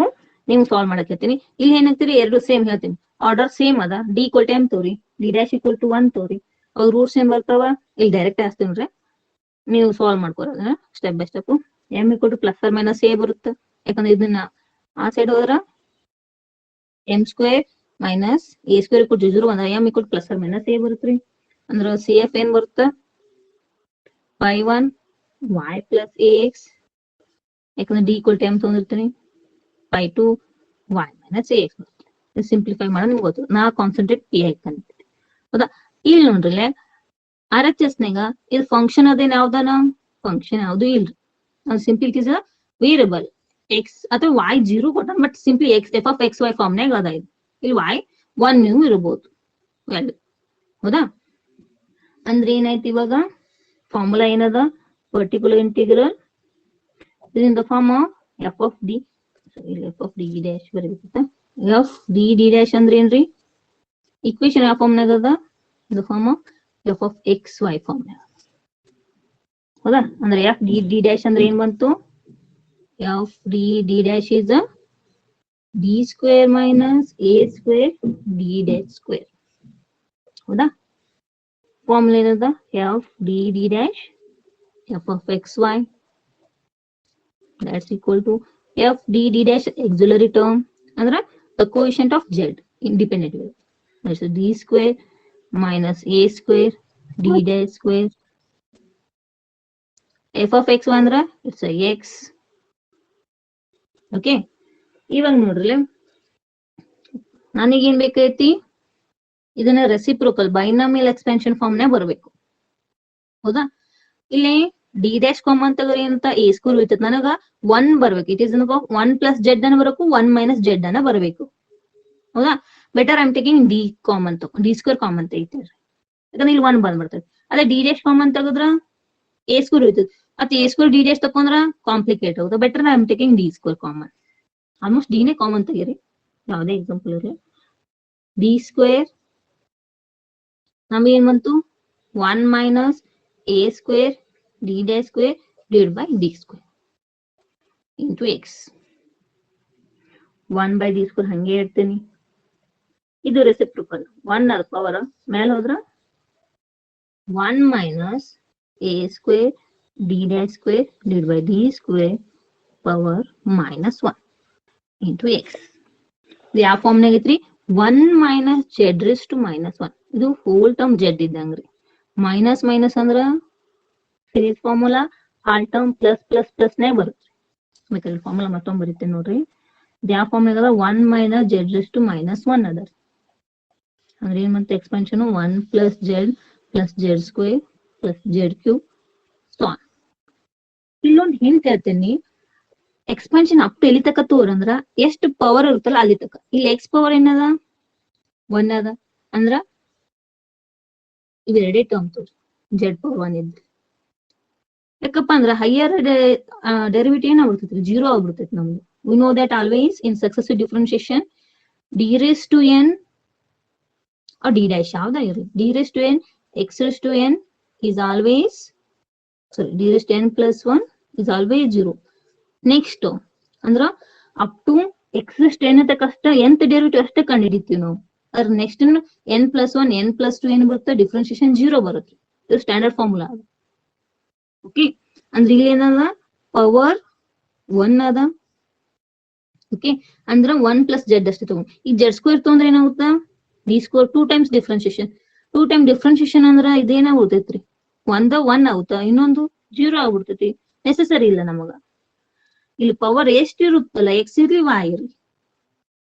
ನಿಮ್ಗೆ ಸಾಲ್ವ್ ಮಾಡಕತ್ತೀನಿ ಇಲ್ಲಿ ಏನಾಗ್ತೀರಿ ಎರಡು ಸೇಮ್ ಹೇಳ್ತೀನಿ ಆರ್ಡರ್ ಸೇಮ್ ಅದ ಡಿ ಈಕ್ವಲ್ ಟು ಎಮ್ ತೋರಿ ಡಿ ಡ್ಯಾಶ್ ಈಕ್ವಲ್ ಟು 1 ತೋರಿ ಅವ್ ರೂಟ್ ಸೇಮ್ ಬರ್ತಾವ ಇಲ್ಲಿ ಡೈರೆಕ್ಟ್ ಹಾಕ್ತೀನಿ ನೀವು ಸಾಲ್ವ್ ಮಾಡ್ಕೊರೋದ step by step m equal to plus or minus a ಬರುತ್ತೆ ಯಾಕಂದ್ರೆ ಇದನ್ನ ಆ ಸೈಡ್ ಹೋದ್ರ m square minus A square equal to 0 ಅಂದ್ರೆ m equal plus or minus a ಬರುತ್ತ್ರಿ ಅಂದ್ರೆ ಸಿ ಎಫ್ ಏನ್ ಬರುತ್ತೆ y 1 y plus a x ಯಾಕಂದ್ರೆ ಡಿ ಈಕ್ವಲ್ ಟು ಎಮ್ ತಗೊಂಡಿರ್ತೀನಿ y 2 y minus a x ಬರುತ್ತೆ ಸಿಂಪ್ಲಿಫೈ ಮಾಡೋದು ನಿಮ್ಗೆ ಗೊತ್ತು ನಾ ಕಾನ್ಸಂಟ್ರೇಟ್ ಪಿ ಐ ಕಂಡಿರ್ತೀನಿ ಹೌದಾ ಇಲ್ಲಿ ನೋಡ್ರಿ ಆರ್ ಎಚ್ ಎಸ್ ನಾಗ ಇದು ಫಂಕ್ಷನ್ ಅದೇನ್ ಯಾವ್ದಾನ ಫಂಕ್ಷನ್ ಯಾವ್ದು ಇಲ್ರಿ simple it is a variable X ಅಥವಾ ವೈ ಜೀರೋ ಕೊಟ್ಟ but simply X F of X Y form ನಾಗ ಅದ ಇದು ಇಲ್ಲಿ ವೈ 1 ಇರಬಹುದು ವ್ಯಾಲ್ಯೂ ಹೌದಾ ಅಂದ್ರೆ ಏನಾಯ್ತು ಇವಾಗ ಫಾರ್ಮುಲಾ ಏನದ particular integral in the form of f of d f of d dash ಬರೀಬೇಕಿತ್ತ ಎಫ್ ಡಿ ಡಿ ಡ್ಯಾಶ್ ಅಂದ್ರೆ ಏನ್ರಿ ಇಕ್ವೇಶನ್ ಯಾವ ಫಾರ್ಮ್ ನಾಗ ಅದ the form of f of X Y form ಹೌದಾ ಅಂದ್ರೆ ಎಫ್ ಡಿ ಡಿ ಡ್ಯಾಶ್ ಅಂದ್ರೆ ಏನ್ ಬಂತು f d D dash is d square minus A square D dash square ಹೌದಾ ಫಾರ್ಮುಲಾ ಏನದ f d D dash f of X Y that's equal to F d D dash auxiliary term ಅಂದ್ರೆ the coefficient of z independent variable that's d square minus a square d dash square f of x ಅಂದ್ರ it's x okay ಇವಾಗ ನೋಡ್ರಿ ನನಗೇನ್ ಬೇಕೈತಿ ಇದನ್ನ reciprocal binomial expansion form ನೇ ಬರಬೇಕು ಹೌದಾ ಇಲ್ಲಿ ಡಿ ಡ್ಯಾಶ್ ಕಾಮನ್ ತಗೋರಿ ಅಂತ ಎ ಸ್ಕ್ವೇರ್ ಉಳಿತದ ನನಗ 1 ಬರ್ಬೇಕು ಇಟ್ ಇಸ್ 1 ಪ್ಲಸ್ ಜೆಡ್ ಅನ್ನ ಬರಬೇಕು 1 ಮೈನಸ್ ಜೆಡ್ ಅನ್ನ ಬರಬೇಕು ಹೌದಾ better I am taking d common d square common ತೆಗಿತೀರಿ ಯಾಕಂದ್ರೆ ಇಲ್ಲಿ 1 ಬಂದ್ಬಿಡ್ತದೆ ಅದೇ ಡಿ ಡ್ಯಾಶ್ ಕಾಮನ್ ತೆಗದ್ರ ಎ ಸ್ಕ್ವೇರ್ ಉಳಿತದ ಮತ್ತೆ ಎ ಸ್ಕ್ವೇರ್ ಡಿ ಡ್ಯಾಶ್ ತಕೊಂಡ್ರ ಕಾಂಪ್ಲಿಕೇಟ್ ಹೌದಾ better I am taking d square common almost d ನೇ ಕಾಮನ್ ತೆಗೀರಿ ಯಾವುದೇ ಎಕ್ಸಾಂಪಲ್ ಇರಲಿ ಡಿ ಸ್ಕ್ವೇರ್ ನಮ್ಗೆ ಏನ್ ಬಂತು 1 minus A square D dash square divide by d square into X 1 by d square ಹಂಗೆ ಇಡ್ತೀನಿ ಇದು ರೆಸಿಪ್ರೋಕಲ್ 1 ಅದ ಪವರ್ ಮೇಲೆ ಹೋದ್ರ 1 minus A square D dash square divide by d square power minus 1 into x ಇದು ಯಾವ form ನಾಗ ಐತ್ರಿ 1 minus Z raise to minus 1 ಇದು ಹೋಲ್ ಟರ್ಮ್ ಜೆಡ್ ಇದ್ದಂಗ್ರಿ ಮೈನಸ್ ಮೈನಸ್ ಅಂದ್ರ series formula all term plus plus plus ನೇ ಬರುತ್ತೆ ಬೇಕಾದ್ರೆ ಫಾರ್ಮುಲಾ ಮತ್ತೊಂದು ಬರೀತೀನಿ ನೋಡ್ರಿ ಯಾವ ಫಾರ್ಮ್ ನಾಗ 1 minus Z raise to minus 1 ಅದ ಅಂದ್ರೆ ಏನ್ ಮತ್ತೆ expansion 1 plus Z square plus Z cube so ಇಲ್ಲೊಂದು ಹಿಂಟ್ ಹೇಳ್ತೀನಿ ಎಕ್ಸ್ಪೆನ್ಷನ್ ಅಪ್ ಟು ಎಲ್ಲಿ ತಕ ತೋರಂದ್ರ ಎಷ್ಟು ಪವರ್ ಇರುತ್ತಲ್ಲ ಅಲ್ಲಿ ತಕ ಇಲ್ಲಿ ಎಕ್ಸ್ ಪವರ್ ಏನದ 1 ಅದ ಅಂದ್ರ ಇವೆರಡೇ ಟರ್ಮ್ ತೋರಿ ಜೆಡ್ ಪವರ್ 1 ಇದ್ರಿ ಯಾಕಪ್ಪ ಅಂದ್ರ ಹೈಯರ್ ಡೆರಿವೇಟಿವ್ ಏನಾಗ್ಬಿಡ್ತೈತ್ರಿ 0 ಆಗ್ಬಿಡ್ತೈತಿ ನಮ್ದು we know that always in successive differentiation d raise to n or d dash ಯಾವ್ದ ಇರಲಿ d raised to n x raised to n is always d raised to n plus 1 is always 0 next ಅಂದ್ರ up to x raised to n ತಕ್ಕಷ್ಟ nth derivative ಅಷ್ಟೇ ಕಂಡುಹಿಡಿತೀವಿ ನಾವು ಅದ್ರ next n plus 1 n plus 2 ಏನ್ ಬರುತ್ತೆ differentiation 0 ಬರುತ್ತೆ ಇದು ಸ್ಟ್ಯಾಂಡರ್ಡ್ ಫಾರ್ಮುಲಾ ಅದು ಓಕೆ ಅಂದ್ರೆ ಇಲ್ಲಿ ಏನದ ಪವರ್ 1 ಅದ ಓಕೆ ಅಂದ್ರ 1 ಪ್ಲಸ್ ಜೆಡ್ ಅಷ್ಟೇ ತಗೊಂಡು ಈ ಜೆಡ್ ಸ್ಕ್ವೇರ್ ತಗೊಂಡ್ರೆ ಏನಾಗುತ್ತಾ D square 2 times differentiation 2 time differentiation ಅಂದ್ರ ಇದೇನಾಗ್ಬಿಡ್ತೈತ್ರಿ 1 ಆಗುತ್ತಾ ಇನ್ನೊಂದು 0 ಆಗ್ಬಿಡ್ತೈತಿ ನೆಸೆಸರಿ ಇಲ್ಲ ನಮಗ ಇಲ್ಲಿ ಪವರ್ ಎಷ್ಟು ಇರುತ್ತಲ್ಲ ಎಕ್ಸ್ ಇರ್ಲಿ ವೈ ಇರ್ಲಿ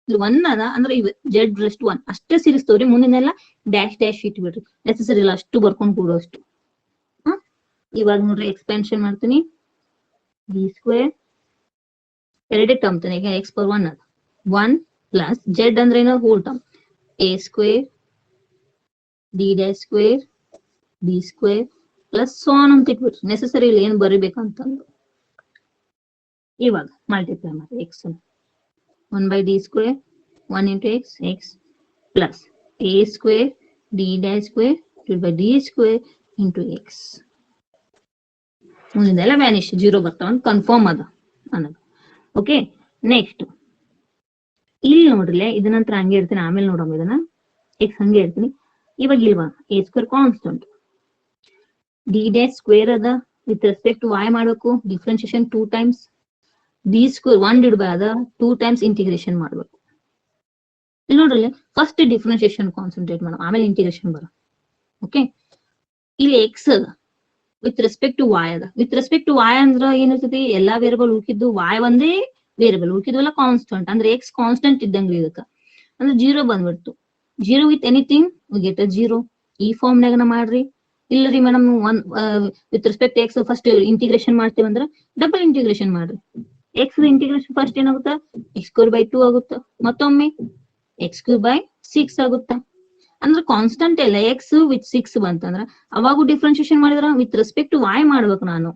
ಇಲ್ಲಿ 1 ಅದ ಅಂದ್ರೆ ಜೆಡ್ ರೆಸ್ಟ್ 1 ಅಷ್ಟೇ ಸೀರೀಸ್ ತೋರಿ ಮುಂದಿನೆಲ್ಲ ಡ್ಯಾಶ್ ಡ್ಯಾಶ್ ಇಟ್ಬಿಡ್ರಿ ನೆಸೆಸರಿ ಇಲ್ಲ ಅಷ್ಟು ಬರ್ಕೊಂಡು ಕೂಡೋಷ್ಟು ಇವಾಗ ನೋಡ್ರಿ ಎಕ್ಸ್ಪೆನ್ಷನ್ ಮಾಡ್ತೀನಿ ಡಿ ಸ್ಕ್ವೇರ್ ಎರಡೇ ಟರ್ಮ್ ತಾನೆ, ಈಗ ಎಕ್ಸ್ ಪವರ್ 1 ಅದ 1 ಪ್ಲಸ್ ಜೆಡ್ ಅಂದ್ರೆ ಏನೋ whole term a square d dash square b square plus so on ಅಂತ ಇಟ್ಬಿಟ್ರಿ. ನೆಸೆಸರಿ ಇಲ್ಲ ಏನ್ ಬರಿಬೇಕಂತಂದು. ಇವಾಗ ಮಲ್ಟಿಪ್ಲೈ ಮಾಡಿ ಎಕ್ಸ್ 1 by d ಸ್ಕ್ವೇರ್ 1 into x plus a square d dash square divided by d square into x. ಮುಂದೆಲ್ಲ vanish 0 ಬರ್ತಾವ ಕನ್ಫರ್ಮ್ ಅದ ಅನ್ನೋದು. ಓಕೆ, ನೆಕ್ಸ್ಟ್ ಇಲ್ಲಿ ನೋಡ್ರಿ ಇದನ್ನ ನಂತರ ಹಂಗೆ ಇರ್ತೀನಿ, ಆಮೇಲೆ ನೋಡೋಣ ಇದನ್ನ ಎಕ್ಸ್ ಹಂಗೆ ಇರ್ತೀನಿ. ಇವಾಗ ಇಲ್ವಾ a square constant d dash square ಅದ ವಿತ್ ರೆಸ್ಪೆಕ್ಟ್ ಟು y ಮಾಡಬೇಕು ಡಿಫ್ರೆನ್ಸಿಯೇಷನ್ 2 ಟೈಮ್ಸ್ d ಸ್ಕ್ವೇರ್ 1 ಡಿವೈಡ್ ಬೈ ಅದ 2 ಟೈಮ್ಸ್ ಇಂಟಿಗ್ರೇಷನ್ ಮಾಡಬೇಕು. ಇಲ್ಲಿ ನೋಡ್ರಿ ಫಸ್ಟ್ ಡಿಫ್ರೆನ್ಸಿಯೇಷನ್ ಕಾನ್ಸಂಟ್ರೇಟ್ ಮಾಡೋಣ, ಆಮೇಲೆ ಇಂಟಿಗ್ರೇಷನ್ ಬರ. ಓಕೆ, ಇಲ್ಲಿ ಎಕ್ಸ್ ಅದ ವಿತ್ ರೆಸ್ಪೆಕ್ಟ್ ಟು ವಾಯ್ ಅದ. ವಿತ್ ರೆಸ್ಪೆಕ್ಟ್ ಟು ವಾಯ್ ಅಂದ್ರ ಏನಿರ್ತೈತಿ, ಎಲ್ಲಾ ವೇರಿಯಬಲ್ ಉಳ್ಕಿದ್ದು ವಾಯ್ ಒಂದೇ ವೇರಿಯಬಲ್, ಉಳ್ಕಿದ್ವಲ್ಲ ಕಾನ್ಸ್ಟೆಂಟ್ ಅಂದ್ರೆ ಎಕ್ಸ್ ಕಾನ್ಸ್ಟೆಂಟ್ ಇದ್ದಂಗೆ ಇದಕ್ಕ ಅಂದ್ರೆ 0 ಬಂದ್ಬಿಡ್ತು. 0 with anything we get a 0. ಈ ಫಾರ್ಮ್ ನಾಗನ ಮಾಡ್ರಿ. ಇಲ್ಲರಿ madam with respect X first integration ಮಾಡ್ತೇವೆ ಅಂದ್ರೆ ಡಬಲ್ ಇಂಟಿಗ್ರೇಷನ್ ಮಾಡ್ರಿ. ಎಕ್ಸ್ ಇಂಟಿಗ್ರೇಷನ್ ಫಸ್ಟ್ ಏನಾಗುತ್ತ ಎಕ್ಸ್ ಸ್ಕ್ವೇರ್ ಬೈ 2 ಆಗುತ್ತ, ಮತ್ತೊಮ್ಮೆ ಎಕ್ಸ್ ಕ್ಯೂಬ್ ಬೈ 6 ಆಗುತ್ತಾ. ಅಂದ್ರೆ ಕಾನ್ಸ್ಟೆಂಟ್ ಎಲ್ಲ ಎಕ್ಸ್ ವಿತ್ 6 ಬಂತಂದ್ರ ಅವಾಗೂ ಡಿಫ್ರೆನ್ಸಿಯೇಷನ್ ಮಾಡಿದ್ರ ವಿತ್ ರೆಸ್ಪೆಕ್ಟ್ ಟು ವಾಯ್ ಮಾಡ್ಬೇಕು ನಾನು.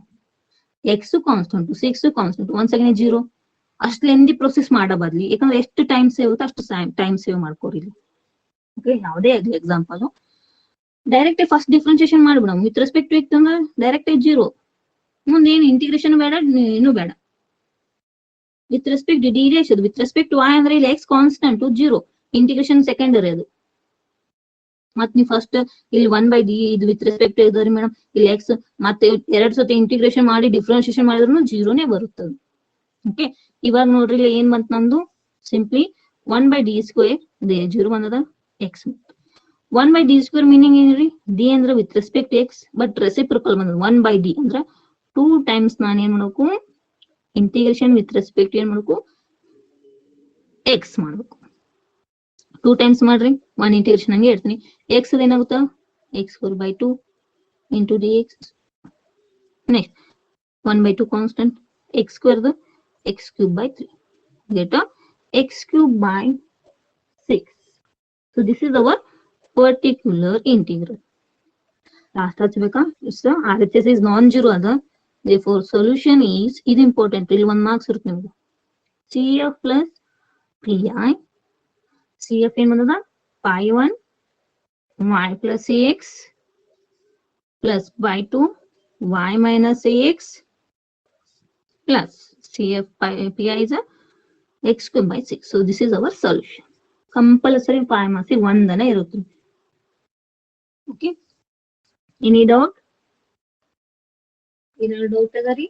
ಎಕ್ಸ್ ಕಾನ್ಸ್ಟೆಂಟ್ 6 ಕಾನ್ಸ್ಟೆಂಟ್ 1 ಸೆಕೆಂಡ್ 0 ಅಷ್ಟು ಲೆಂದಿ ಪ್ರೊಸೆಸ್ ಮಾಡೋ ಬದ್ಲಿ, ಯಾಕಂದ್ರೆ ಎಷ್ಟು ಟೈಮ್ ಸೇವ್ ಆಗುತ್ತೆ ಅಷ್ಟು ಟೈಮ್ ಸೇವ್ ಮಾಡ್ಕೋರಿ. ಓಕೆ, ಯಾವುದೇ ಆಗ್ಲಿ ಎಕ್ಸಾಂಪಲ್ ಡೈರೆಕ್ಟ್ ಫಸ್ಟ್ ಡಿಫ್ರೆನ್ಸಿಯೇಷನ್ ಮಾಡ್ಬಿಡ ವಿತ್ ರೆಸ್ಪೆಕ್ಟ್ ಟು ಎಕ್ಸ್ ಅಂದ್ರೆ ಡೈರೆಕ್ಟ್ 0, ಮುಂದೆ ಏನು ಇಂಟಿಗ್ರೇಷನ್ ಬೇಡ ಏನು ಬೇಡ. ವಿತ್ ರೆಸ್ಪೆಕ್ಟ್ ಡಿ ರೇಷ್ ಅದು ವಿತ್ ರೆಸ್ಪೆಕ್ಟ್ ಟು y ಅಂದ್ರೆ ಇಲ್ಲಿ ಎಕ್ಸ್ ಕಾನ್ಸ್ಟೆಂಟ್ 0, ಇಂಟಿಗ್ರೇಷನ್ ಸೆಕೆಂಡರಿ ಅದು. ಮತ್ ನೀವು ಫಸ್ಟ್ ಇಲ್ಲಿ 1 by d ಇದು ವಿತ್ ರೆಸ್ಪೆಕ್ಟ್ ಇದ್ರಿ ಮೇಡಮ್, ಇಲ್ಲಿ ಎಕ್ಸ್ ಮತ್ತೆ 2 ಸತಿ ಇಂಟಿಗ್ರೇಷನ್ ಮಾಡಿ ಡಿಫ್ರೆನ್ಸಿಯೇಷನ್ ಮಾಡಿದ್ರು 0ನೇ ಬರುತ್ತದೆ. ಓಕೆ, ಇವಾಗ ನೋಡ್ರಿ ಇಲ್ಲಿ ಏನ್ ಬಂತ ನಮ್ದು ಸಿಂಪ್ಲಿ 1 by d ಸ್ಕ್ವೇರ್ ಇದೆ 0 ಬಂದದ X. 1 by d square meaning ಏನ್ರಿ, d ಅಂದ್ರೆ ವಿತ್ ರೆಸ್ಪೆಕ್ಟ್ ಎಕ್ಸ್ ಬಟ್ ರೆಸಿಪ್ರಕಲ್ ಬಂದದ 1 by d ಅಂದ್ರೆ 2 ಟೈಮ್ಸ್ ನಾನು ಏನ್ ಮಾಡಬೇಕು ಇಂಟಿಗ್ರೇಷನ್ ವಿತ್ ರೆಸ್ಪೆಕ್ಟ್ ಏನ್ ಮಾಡ್ಬೇಕು ಎಕ್ಸ್ ಮಾಡ್ಬೇಕು. 2 ಟೈಮ್ಸ್ ಮಾಡ್ರಿ, 1 ಇಂಟಿಗ್ರೇಷನ್ ಹಂಗೆ ಇರ್ತೀನಿ. ಎಕ್ಸ್ ಏನಾಗುತ್ತಾ x square by 2 into d x. Next 1 by 2 constant x square x cube by 3 get x cube by 6. So this is our particular integral. Last ಹಚ್ಬೇಕಾ, it's RHS is non-zero ಅದ. Therefore, solution is, ಇದು important, ಇಲ್ಲಿ 1 marks ಇರುತ್ತೆ ನಿಮ್ಗೆ. CF plus PI, CF ಏನ್ ಬಂದದ pi 1 y plus AX plus pi 2 y minus AX plus CF PI is a x cube by 6. So this is our solution. Compulsory pi marks 1 ದನ ಇರುತ್ತೆ. Okay, any doubt? ಏನಾದ್ರು doubt ಅದ ರೀ?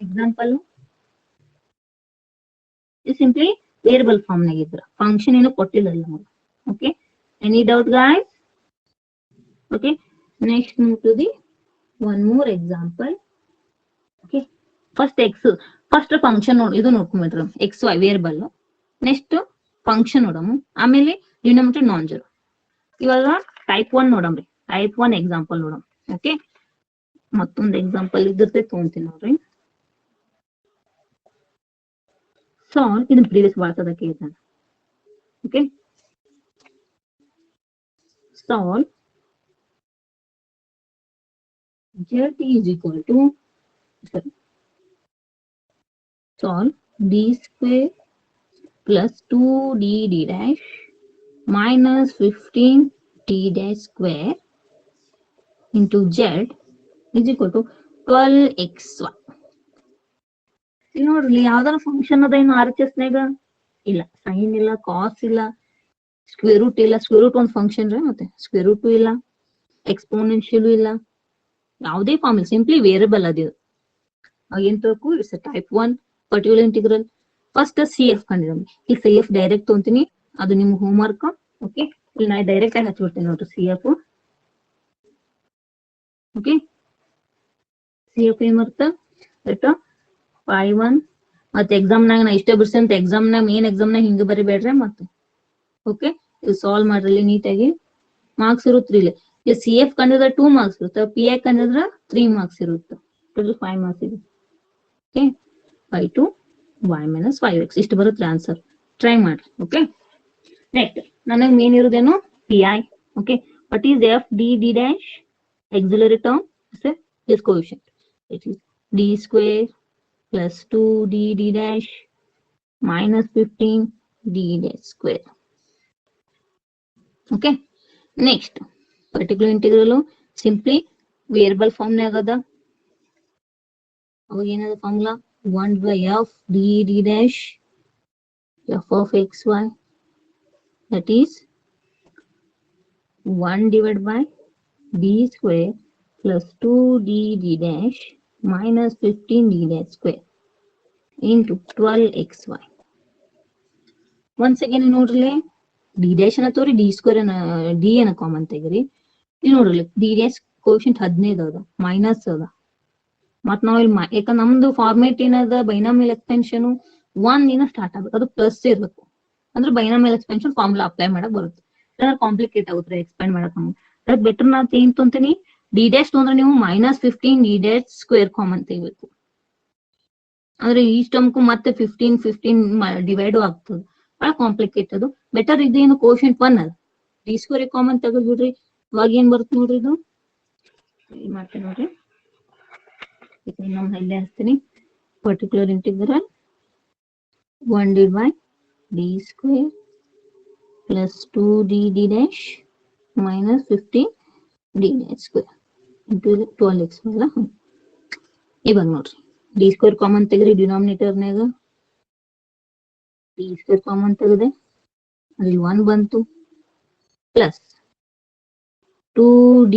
Example simply variable form ನಾಗ ಇದ್ರ function ಏನು ಕೊಟ್ಟಿಲ್ಲ ನಮಗೆ. Okay, any doubt guys? Okay, next move to the one more example. Okay, first x first function ನೋಡಿ, ಇದು ನೋಡ್ಕೊಂಡ್ಬಿಟ್ರ x y variable. Next function ನೋಡಮ್, ಆಮೇಲೆ ಡಿನೋಮಿನೇಟರ್ ನಾನ್ ಜೀರೋ. ಇವಾಗ ಟೈಪ್ 1 ನೋಡಮ್ರಿ, ಟೈಪ್ 1 ಎಕ್ಸಾಂಪಲ್ ನೋಡಮ್. ಓಕೆ, ಮತ್ತೊಂದು ಎಕ್ಸಾಂಪಲ್ ಇದ್ರತೆ ತಗೊಂತೀನಿ ನೋಡ್ರಿ. ಸಾಲ್ವ್ ಇದನ್ನ ಪ್ರೀವಿಯಸ್ ಬಾಳ್ಸೋದಕ್ಕೆ ಇದ್ದಾನೆ. Okay, solve z is equal to solve d square plus 2d dash minus 15d dash square into z is equal to 12xy. ನೋಡ್ರಿ ಯಾವ್ದಾರ ಫಂಕ್ಷನ್ ಅದ ಏನು RHS ನಾಗ ಇಲ್ಲ, ಸೈನ್ ಇಲ್ಲ, ಕಾಸ್ ಇಲ್ಲ, ಸ್ಕ್ವೇರ್ ರೂಟ್ ಇಲ್ಲ. ಸ್ಕ್ವೇರ್ ರೂಟ್ ಒಂದು ಫಂಕ್ಷನ್ ರೀ, ಮತ್ತೆ ಸ್ಕ್ವೇರ್ ರೂಟ್ ಇಲ್ಲ, ಎಕ್ಸ್ಪೋನೆನ್ಷಿಯಲ್ ಇಲ್ಲ, ಯಾವುದೇ ಫಾರ್ಮ್ ಇಲ್ಲ, ಸಿಂಪ್ಲಿ ವೇರಿಯಬಲ್ ಅದಿದು. ಏನ್ ತಗೋಕು it's type 1 particular integral. First CF ಕಂಡಿದ್ದೀವಿ, ಈ CF ಡೈರೆಕ್ಟ್ ತೊಗೊಂತೀನಿ, ಅದು ನಿಮ್ ಹೋಮ್ ವರ್ಕ್. ಓಕೆ, ಇಲ್ಲಿ ನಾ ಡೈರೆಕ್ಟ್ ಆಗಿ ಹಚ್ಬಿಡ್ತೀನಿ ನೋಡ್ರಿ CF. ಓಕೆ, CF ಏನ್ ಬರ್ತಾ pi 1 ಮತ್ತೆ ಎಕ್ಸಾಮ್ ನಾಗ ನಾ ಇಷ್ಟೇ ಬಿಡ್ಸಿ ಅಂತ ಎಕ್ಸಾಮ್ ನಾಗ ಮೇನ್ ಎಕ್ಸಾಮ್ ನಾಗ ಹಿಂಗ ಬರಿಬೇಡ್ರಿ ಮತ್ತೆ. ಓಕೆ, ಇದು ಸಾಲ್ವ್ ಮಾಡ್ರಿ ನೀಟಾಗಿ. ಮಾರ್ಕ್ಸ್ ಇರುತ್ರಿ ಇಲ್ಲಿ. CF ಕಂಡಿದ್ರೆ 2 ಮಾರ್ಕ್ಸ್ ಇರುತ್ತೆ, PI ಕಂಡಿದ್ರೆ 3 ಮಾರ್ಕ್ಸ್ ಇರುತ್ತೆ, 5 ಮಾರ್ಕ್ಸ್ ಇದೆ. Okay, pi 2 y minus 5x ಇಷ್ಟು ಬರುತ್ತೆ ಆನ್ಸರ್. ಟ್ರೈ ಮಾಡ್ರಿ. ಓಕೆ, ನೆಕ್ಸ್ಟ್ ನನಗೆ ಮೇನ್ ಇರೋದೇನು pi. Okay, what is f d d dash auxiliary term is this coefficient. It is d square plus 2 d d dash minus 15 d dash square. Okay, next particular integral simply variable form ನಾಗದ. ಅವಾಗ ಏನದ formula 1 by f d d dash f of xy, that is 1 divided by d square plus 2 d d dash minus 15 d dash square into 12xy. once again ನೋಡ್ರಿ d dash ಅನ್ನ ತೋರಿ d square ಅನ್ನ d ಅನ್ನ common ತೆಗಿರಿ. ಇಲ್ಲಿ ನೋಡ್ರಿ d dash coefficient 15 ಅದ, minus ಅದ. ಮತ್ ನಾವ್ ಇಲ್ಲಿ ಯಾಕಂದ್ರೆ ನಮ್ದು ಫಾರ್ಮೇಟ್ ಏನದ ಬೈನಾಮಿಯಲ್ ಎಕ್ಸ್ಪೆನ್ಷನ್ 1 ಇಂದ ಸ್ಟಾರ್ಟ್ ಆಗ್ಬೇಕು, ಅದು ಪ್ಲಸ್ ಇರ್ಬೇಕು. ಅಂದ್ರೆ ಬೈನಾಮಿಯಲ್ ಎಕ್ಸ್ಪೆನ್ಷನ್ ಫಾರ್ಮುಲಾ ಅಪ್ಲೈ ಮಾಡಕ್ ಬರುತ್ತೆ. ಕಾಂಪ್ಲಿಕೇಟ್ ಆಗುತ್ತೆ ಎಕ್ಸ್ಪ್ಯಾಂಡ್ ಮಾಡಕ್. ನಮ್ಗೆ ಬೆಟರ್ ನಾವ್ ಏನ್ ತೊಂತೀನಿ ಡಿ ಡ್ಯಾಶ್ ತೊಂದ್ರೆ ನೀವು minus 15 D dash square common ತೆಗಿಬೇಕು. ಅಂದ್ರೆ ಈ ಟರ್ಮ್ಗೂ ಮತ್ತೆ 15 ಡಿವೈಡ್ ಆಗ್ತದೆ, ಬಹಳ ಕಾಂಪ್ಲಿಕೇಟ್. ಅದು ಬೆಟರ್ ಇದೇನು ಕೋಶೆಂಟ್ 1 ಅದ, ಡಿ ಸ್ಕ್ವೇರ್ ಕಾಮನ್ ತೆಗೆದ್ ಬಿಡ್ರಿ. ಇವಾಗ ಏನ್ ಬರುತ್ತೆ ನೋಡ್ರಿ, ಇದು ಮಾಡ್ತೀನಿ ನೋಡ್ರಿ. ಇಲ್ಲೇ ಹಚ್ತೀನಿ. Particular integral 1 divided by d square plus 2d d dash minus 15 d dash square into 12x ಅಲ್ಲ. ಇವಾಗ ನೋಡ್ರಿ d square ಕಾಮನ್ ತೆಗ್ರಿ ಡಿನಾಮಿನೇಟರ್ನಾಗ. d square ಕಾಮನ್ ತೆಗೆದೆ, ಅಲ್ಲಿ 1 ಬಂತು, plus 2d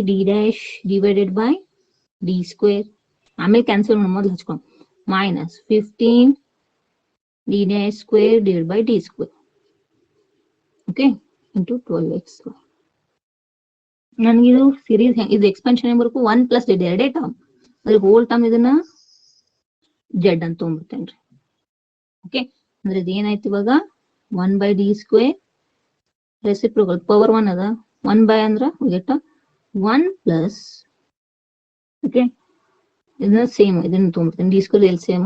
d dash divided by d square, ಆಮೇಲೆ ಕ್ಯಾನ್ಸಲ್ ಮಾಡಿ ಮೊದಲು ಹಚ್ಕೊಂಡು minus 15 d dash square divided by d square. ಓಕೆ, ಇಂಟು 12x. ನನ್ಗಿದು ಸೀರೀಸ್ ಇದು ಎಕ್ಸ್ಪೆನ್ಷನ್ ಏನ್ ಬರ್ಬೇಕು 1 plus z, ಎರಡೇ ಟರ್ಮ್. ಅದ್ರ ಹೋಲ್ ಟರ್ಮ್ ಇದನ್ನ z ಅಂತ ತೊಗೊಂಡ್ಬಿಡ್ತೇನ್ರಿ. ಓಕೆ, ಅಂದ್ರೆ ಇದು ಏನಾಯ್ತು ಇವಾಗ 1 by d square reciprocal power 1 ಅದ, 1 by ಅಂದ್ರ ಗೆಟ್ 1 plus. ಓಕೆ, ಇದನ್ನ ಸೇಮ್ ಇದನ್ನ ತೊಗೊಂಡ್ಬಿಡ್ತೇನೆ. ಡಿ ಸ್ಕ್ವೇರ್ ಎಲ್ ಸೇಮ್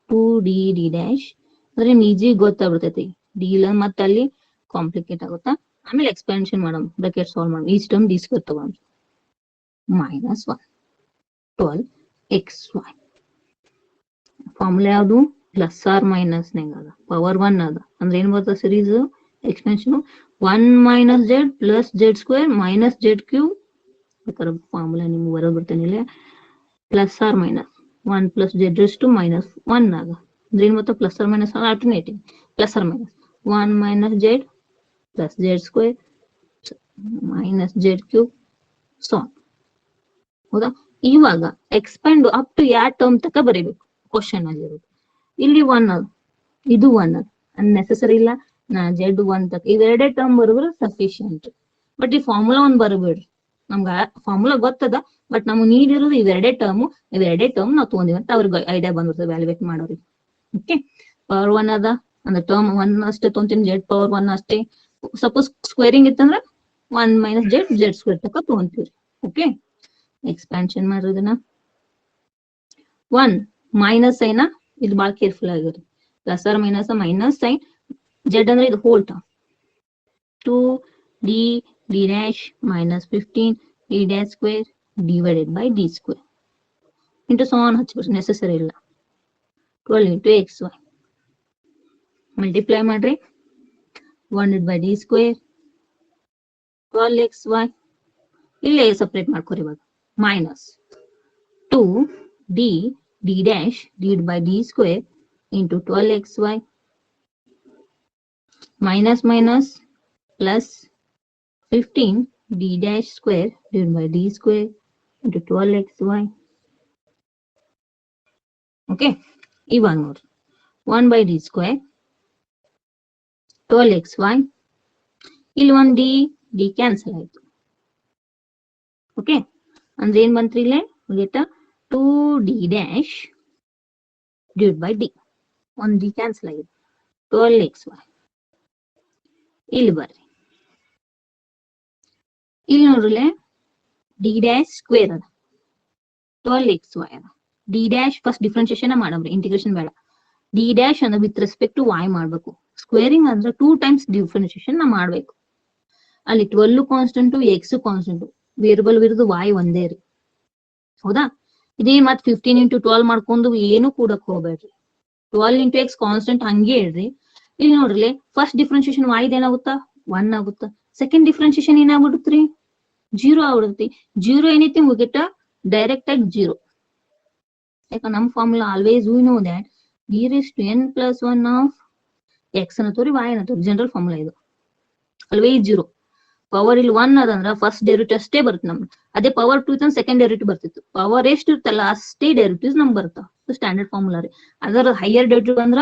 2d d dash. ಅಂದ್ರೆ ಈಜಿ ಗೊತ್ತಾಗ್ಬಿಡ್ತೈತಿ. ಡಿ ಇಲ್ಲ ಮತ್ತೆ ಅಲ್ಲಿ ಕಾಂಪ್ಲಿಕೇಟ್ ಆಗುತ್ತಾ. ಆಮೇಲೆ ಎಕ್ಸ್ಪೆನ್ಷನ್ ಮಾಡಮ್, ಬ್ರಾಕೆಟ್ ಸಾಲ್ವ್ ಮಾಡಮ್. ಈಚ್ ಟರ್ಮ್ ಡಿ ಸ್ಕ್ವೇರ್ ತಗೊಂಡ್ರಿ minus 1 12xy. ಫಾರ್ಮುಲಾ ಯಾವುದು ಪ್ಲಸ್ ಆರ್ ಮೈನಸ್ ನಾಗ ಅದ, ಪವರ್ 1 ಅದ. ಅಂದ್ರೆ ಏನ್ ಬರ್ತದೆ series expansion 1 minus z plus z square minus z cube. Formula ನಿಮ್ಗೆ ಬರೋದ್ ಬಿಡ್ತೇನೆ ಇಲ್ಲಿ. Plus or minus 1 plus z raised to minus 1 ಆಗ. ಅಂದ್ರೆ ಏನ್ ಬರ್ತದೆ plus or minus alternative. Plus or minus 1 minus z plus z square minus z cube so. ಹೌದಾ, ಇವಾಗ ಎಕ್ಸ್ಪ್ಯಾಂಡ್ ಅಪ್ ಟು ಯಾವ ಟರ್ಮ್ ತಕ ಬರೀಬೇಕು ಕ್ವಶನ್ ಅಲ್ಲಿ ಇರೋದು. ಇಲ್ಲಿ 1 ಅದ, ಇದು 1 ಅದ, ಅನ್ನೆಸೆಸರಿ ಇಲ್ಲ. z 1 ತಕ ಇವೆರಡೇ ಟರ್ಮ್ ಬರೋದ್ರೆ ಸಫಿಶಿಯಂಟ್. ಬಟ್ ಈ ಫಾರ್ಮುಲಾ 1 ಬರಬೇಡ್ರಿ. ನಮ್ಗ ಫಾರ್ಮುಲಾ ಗೊತ್ತದ, ಬಟ್ ನಮ್ಗೆ ನೀಡ್ ಇರೋದು ಇವೆರಡೇ ಟರ್ಮ್ ನಾವು ತಗೊಂಡಿವಿ ಅಂತ ಅವ್ರಿಗೆ ಐಡಿಯಾ ಬಂದಿರ್ತದೆ ವ್ಯಾಲ್ಯೂಯೇಟ್ ಮಾಡೋರಿಗೆ. ಓಕೆ, ಪವರ್ 1 ಅದ ಅಂದ್ರೆ ಟರ್ಮ್ 1 ಅಷ್ಟೇ ತೊಗೊಂತೀನಿ, z ಪವರ್ 1 ಅಷ್ಟೇ. ಸಪೋಸ್ ಸ್ಕ್ವೇರಿಂಗ್ ಇತ್ತಂದ್ರ 1 minus z ಸ್ಕ್ವೇರ್ ತಕ ತಗೊಂತೀವ್ರಿ. ಓಕೆ, ಎಕ್ಸ್ಪ್ಯಾನ್ಷನ್ ಮಾಡೋದನ್ನ 1 ಮೈನಸ್ ಸೈನ್, ಇದು ಬಹಳ ಕೇರ್ಫುಲ್ ಆಗಿರಿ. Plus or minus minus sign, z ಅಂದ್ರೆ ಇದು whole term 2d d dash minus 15 d dash square divided by d square into so on ಹಚ್ಬಿಡ್ರಿ, necessary ಇಲ್ಲ. 12 into xy multiply ಮಾಡ್ರಿ 1 by d square 12xy. ಇಲ್ಲೇ separate ಮಾಡ್ಕೊರಿ ಇವಾಗ. Minus 2d d dash divided by d square into 12xy minus minus plus 15 d dash square divided by d square into 12xy. Okay, ಇವಾಗ ನೋಡ್ರಿ 1 by d square 12xy. ಇಲ್ಲಿ 1 d cancel ಆಯ್ತು. Okay, ಅಂದ್ರೆ ಏನ್ ಬಂತ್ರಿ ಇಲ್ಲೇ get 2d dash divided by d. 1 d cancel ಆಗಿದೆ, 12xy. ಇಲ್ಲಿ ಬರ್ರಿ, ಇಲ್ಲಿ ನೋಡ್ರಿ d dash ಸ್ಕ್ವೇರ್ ಅದ 12xy ಅದ. d dash ಫಸ್ಟ್ ಡಿಫ್ರೆನ್ಸಿಯೇಷನ್ ಮಾಡಮ್ರಿ, ಇಂಟಿಗ್ರೇಷನ್ ಬೇಡ. ಡಿ ಡ್ಯಾಶ್ ಅಂದ್ರೆ ವಿತ್ ರೆಸ್ಪೆಕ್ಟ್ ಟು y ಮಾಡ್ಬೇಕು. ಸ್ಕ್ವೇರಿಂಗ್ ಅಂದ್ರೆ 2 ಟೈಮ್ಸ್ ಡಿಫ್ರೆನ್ಸಿಯೇಷನ್ ನಾ ಮಾಡ್ಬೇಕು. ಅಲ್ಲಿ 12 ಕಾನ್ಸ್ಟೆಂಟ್ ಎಕ್ಸ್ ಕಾನ್ಸ್ಟೆಂಟ್ ವೇರಿಯಬಲ್ ವಿರುದ್ಧ y ಒಂದೇ ರೀ. ಹೌದಾ? ಇದೇ ಮತ್ 15 ಇಂಟು 12 ಮಾಡ್ಕೊಂಡು ಏನು ಕೂಡಕ್ ಹೋಗ್ಬೇಡ್ರಿ. 12 ಇಂಟು ಎಕ್ಸ್ ಕಾನ್ಸ್ಟೆಂಟ್ ಹಂಗೆ ಇಡ್ರಿ. ಇಲ್ಲಿ ನೋಡ್ರಿ ಫಸ್ಟ್ ಡಿಫ್ರೆನ್ಸಿಯೇಷನ್ y ಏನಾಗುತ್ತಾ 1 ಆಗುತ್ತಾ. ಸೆಕೆಂಡ್ ಡಿಫ್ರೆನ್ಸಿಯೇಷನ್ ಏನಾಗ್ಬಿಡುತ್ತ್ರಿ 0 ಆಗ್ಬಿಡುತ್ತೆ. 0 ಏನೈತಿ ಮುಗಿಟ ಡೈರೆಕ್ಟ್ ಆಗಿ 0. ಯಾಕಂದ್ರೆ ನಮ್ಮ formula always we know that d raised to n plus 1 of x ಅನ್ನತೋರಿ y ಅನ್ನತೋರಿ ಜನರಲ್ ಫಾರ್ಮುಲಾ ಇದು. ಆಲ್ವೇಸ್ 0. ಪವರ್ ಇಲ್ಲಿ 1 ಅದಂದ್ರ ಫಸ್ಟ್ ಡೆರಿವೇಟಿವ್ ಅಷ್ಟೇ ಬರುತ್ತೆ ನಮ್ಗೆ. ಅದೇ ಪವರ್ 2 ಇತ್ತಂದ್ರೆ ಸೆಕೆಂಡ್ ಡೆರಿವೇಟಿವ್ ಬರ್ತಿತ್ತು. ಪವರ್ ಎಷ್ಟು ಇರ್ತಲ್ಲ ಅಷ್ಟೇ ಡೆರಿವೇಟಿವ್ಸ್ ನಮ್ಗೆ ಬರ್ತಾವ. ಸ್ಟ್ಯಾಂಡರ್ಡ್ ಫಾರ್ಮುಲಾ ರೀ. ಅದರ ಹೈಯರ್ ಡೆರಿವೇಟಿವ್ ಅಂದ್ರ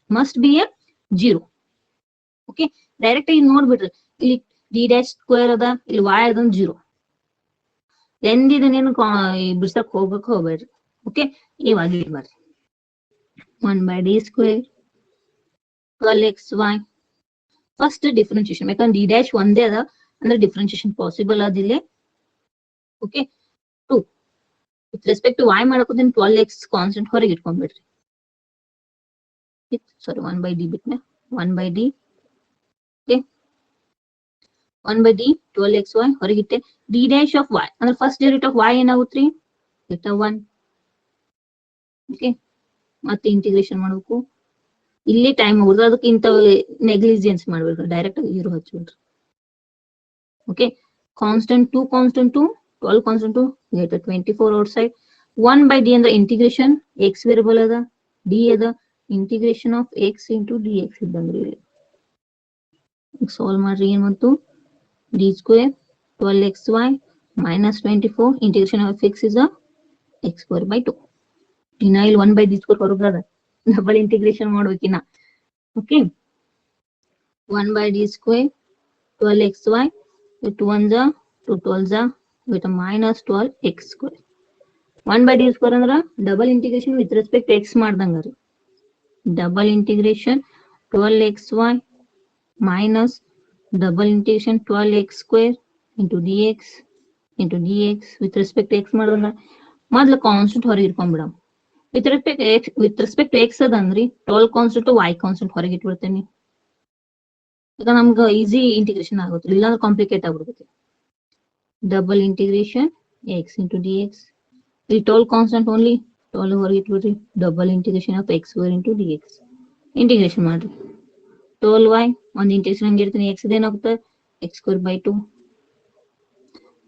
must be A 0. Okay, direct ಆಗಿ ನೋಡ್ಬಿಡ್ರಿ ಇಲ್ಲಿ d ಡ್ಯಾಶ್ ಸ್ಕ್ವೇರ್ ಅದ, ಇಲ್ಲಿ y ಅದ 0. ಎಂದಿದನೇನು ಬಿಡ್ಸಕ್ ಹೋಗ್ಬೇಡ್ರಿ. ಓಕೆ, ಇವಾಗ ಇಲ್ಲಿ ಬರ್ರಿ 1 by d square 12xy first differentiation. ಯಾಕಂದ್ರೆ ಡಿ ಡ್ಯಾಶ್ ಒಂದೇ ಅದ ಅಂದ್ರೆ ಡಿಫ್ರೆನ್ಸಿಯೇಷನ್ ಪಾಸಿಬಲ್ ಅದಿಲ್ಲ. Okay, 2 with respect to y ಮಾಡಕೋತೀನಿ 12x ಕಾನ್ಸ್ಟೆಂಟ್ ಹೊರಗೆ ಇಟ್ಕೊಂಡ್ಬಿಡ್ರಿ. ಸಾರಿ 1 by d ಬಿಟ್ನೆ 1 by d. Okay, 1 by d 12xy ಹೊರಗಿಟ್ಟೆ. ಡಿ ಡ್ಯಾಶ್ ಆಫ್ y ಅಂದ್ರೆ ಫಸ್ಟ್ ಡೆರಿವೇಟಿವ್ ಆಫ್ y ಏನಾಗುತ್ತ್ರಿ 1. ಓಕೆ, ಮತ್ತೆ ಇಂಟಿಗ್ರೇಷನ್ ಮಾಡ್ಬೇಕು. ಇಲ್ಲಿ ಟೈಮ್ ಹೋಗುದು, ಅದಕ್ಕಿಂತ ನೆಗ್ಲಿಜೆನ್ಸ್ ಮಾಡ್ಬೇಕು. ಡೈರೆಕ್ಟ್ ಆಗಿ 0 ಹಚ್ಬಿಡ್ರಿ. Okay, constant 2 12 constant 24 outside. 1 by d ಅಂದ್ರೆ ಇಂಟಿಗ್ರೇಷನ್ x ವೇರಿಯಬಲ್ ಅದ, d ಅದ, integration of x into dx ಇದ್ದಂಗ್ರಿ. ಇಲ್ಲಿ ಸಾಲ್ವ್ ಮಾಡ್ರಿ. ಏನ್ ಬಂತು d square 12xy minus 24 integration of x is a x square by 2. ಇನ್ನ ಇಲ್ಲಿ 1 by d square ಹೊರಗದ ಡಬಲ್ ಇಂಟಿಗ್ರೇಷನ್ ಮಾಡ್ಬೇಕಿನ್ನ. Okay, 1 by d square 12xy 2 1 2 12 with a minus 12x square. 1 by d square ಅಂದ್ರ double integration with respect x ಮಾಡ್ದಂಗ ರೀ. Double integration 12xy minus double integration 12x square into dx with respect to x ಮಾಡಿದ್ರೆ ಮೊದಲು constant ಹೊರಗೆ ಇಟ್ಕೊಂಡ್ಬಿಡಮ್. With respect to x ಅದಂದ್ರಿ 12 constant y constant ಹೊರಗೆ ಇಟ್ಬಿಡ್ತೇನೆ. ಈಗ ನಮ್ಗೆ ಈಸಿ ಇಂಟಿಗ್ರೇಷನ್ ಆಗುತ್ತೆ, ಇಲ್ಲಾಂದ್ರೆ ಕಾಂಪ್ಲಿಕೇಟ್ ಆಗ್ಬಿಡ್ತೈತಿ. Double integration x into dx. ಇಲ್ಲಿ 12 ಕಾನ್ಸ್ಟೆಂಟ್ ಓನ್ಲಿ 12 ಹೊರಗೆ ಇಟ್ಬಿಡ್ರಿ. Double integration of x square into dx integration ಮಾಡ್ರಿ. 12y ಒಂದು ಇಂಟಿಗ್ರೇಷನ್ ಹಂಗೆ ಇರ್ತೀನಿ. x ಏನಾಗುತ್ತೆ x square by 2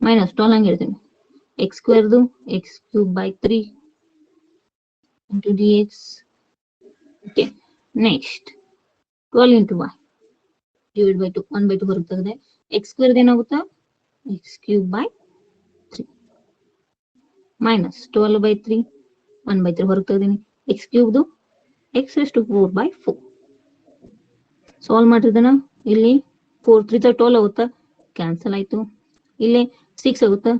ಮೈನಸ್ 12 ಹಂಗೆ ಇರ್ತೀನಿ. x ಸ್ಕ್ವೇರ್ದು x cube by 3 into dx. Okay, next 12 into y divided by 2 1 by 2 ಹೊರಗೆ ತೆಗೆದೆ. x ಸ್ಕ್ವೇರ್ದು ಏನಾಗುತ್ತಾ x cube by 3 minus 12 by 3 1 by 3 ಹೊರಗೆ ತೆಗೆದೀನಿ. x ಕ್ಯೂಬ್ದು x raised to 4 by 4. ಸಾಲ್ವ್ ಮಾಡಿದನ ಇಲ್ಲಿ 4 3 12 ಆಗುತ್ತಾ, ಕ್ಯಾನ್ಸಲ್ ಆಯ್ತು. ಇಲ್ಲಿ 6 ಆಗುತ್ತಾ,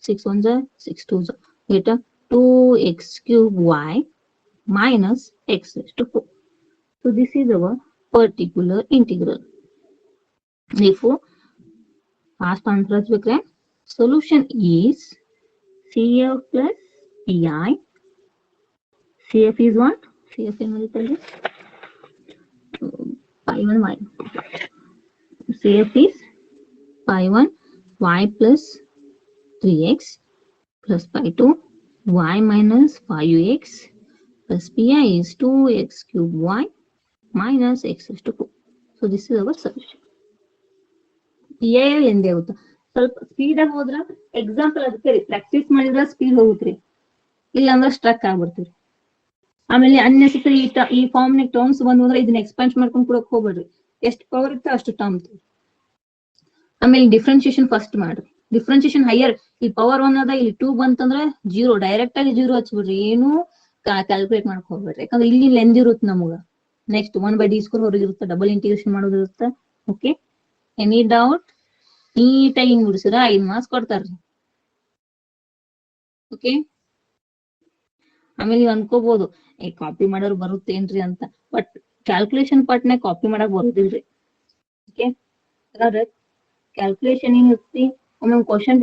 6 1 6 2 ಏಟ 2x cube y minus x raised to 4. So this is our particular integral. Therefore, fast answer hachbekre. Solution is CF plus PI. CF is what? CF ಏನು ಬರೀತಾರೆ pi 1 y. CF is pi 1 y plus 3x plus pi 2 y minus 5x plus pi is 2x cube y minus x raised to 4. So this is our solution. PI ಎಂದೇ ಆಗುತ್ತಾ, ಸ್ವಲ್ಪ speed ಆಗಿ ಹೋದ್ರ example ಅದಕ್ಕೆ practice ಮಾಡಿದ್ರೆ speed ಹೋಗುತ್ರಿ, ಇಲ್ಲ ಅಂದ್ರೆ struck ಆಗ್ಬಿಡ್ತೀರಿ. ಆಮೇಲೆ ಅನ್ನೆಸೆಸರಿ ಈ ಫಾರ್ಮ್ ನ ಟರ್ಮ್ಸ್ ಬಂದ್ರೆ ಇದನ್ನ ಎಕ್ಸ್ಪಾನ್ಸ್ ಮಾಡ್ಕೊಂಡು ಕೊಡಕ್ ಹೋಗ್ಬೇಡ್ರಿ. ಎಷ್ಟು ಪವರ್ ಇರುತ್ತೆ ಅಷ್ಟು ಟರ್ಮ್. ಆಮೇಲೆ ಡಿಫ್ರೆನ್ಸಿಯೇಷನ್ ಫಸ್ಟ್ ಮಾಡ್ರಿ. ಡಿಫ್ರೆನ್ಸಿಯೇಷನ್ ಹೈಯರ್, ಈ ಪವರ್ 1 ಅದ, ಇಲ್ಲಿ 2 ಬಂತಂದ್ರೆ 0 ಡೈರೆಕ್ಟ್ ಆಗಿ 0 ಹಚ್ಬಿಡ್ರಿ. ಏನು ಕ್ಯಾಲ್ಕುಲೇಟ್ ಮಾಡಕ್ ಹೋಗ್ಬೇಡ್ರಿ, ಯಾಕಂದ್ರೆ ಇಲ್ಲಿ ಲೆಂತ್ ಇರುತ್ತೆ ನಮಗ. ನೆಕ್ಸ್ಟ್ 1 by d square ಹೊರಗೆ ಇರುತ್ತೆ, ಡಬಲ್ ಇಂಟಿಗ್ರೇಷನ್ ಮಾಡೋದು ಇರುತ್ತೆ. Okay, any doubt? ನೀಟಾಗಿ ಹಿಂಗ್ ಬಿಡಿಸಿರ 5 ಮಾರ್ಕ್ಸ್ ಕೊಡ್ತಾರ್ರಿ. ಓಕೆ, ಆಮೇಲೆ ನೀವು ಅನ್ಕೋಬಹುದು ಕಾಪಿ ಮಾಡೋರು ಬರುತ್ತೇನ್ರಿ ಅಂತ, ಬಟ್ ಕ್ಯಾಲ್ಕುಲೇಷನ್ ಪಾರ್ಟ್ನ ಕಾಪಿ ಮಾಡಕ್ ಬರುದಿಲ್ರಿ. ಓಕೆ, ಕ್ಯಾಲ್ಕುಲೇಷನ್ ಏನ್ ಇರ್ತಿ, ಒಮ್ಮೆ ಕ್ವಶನ್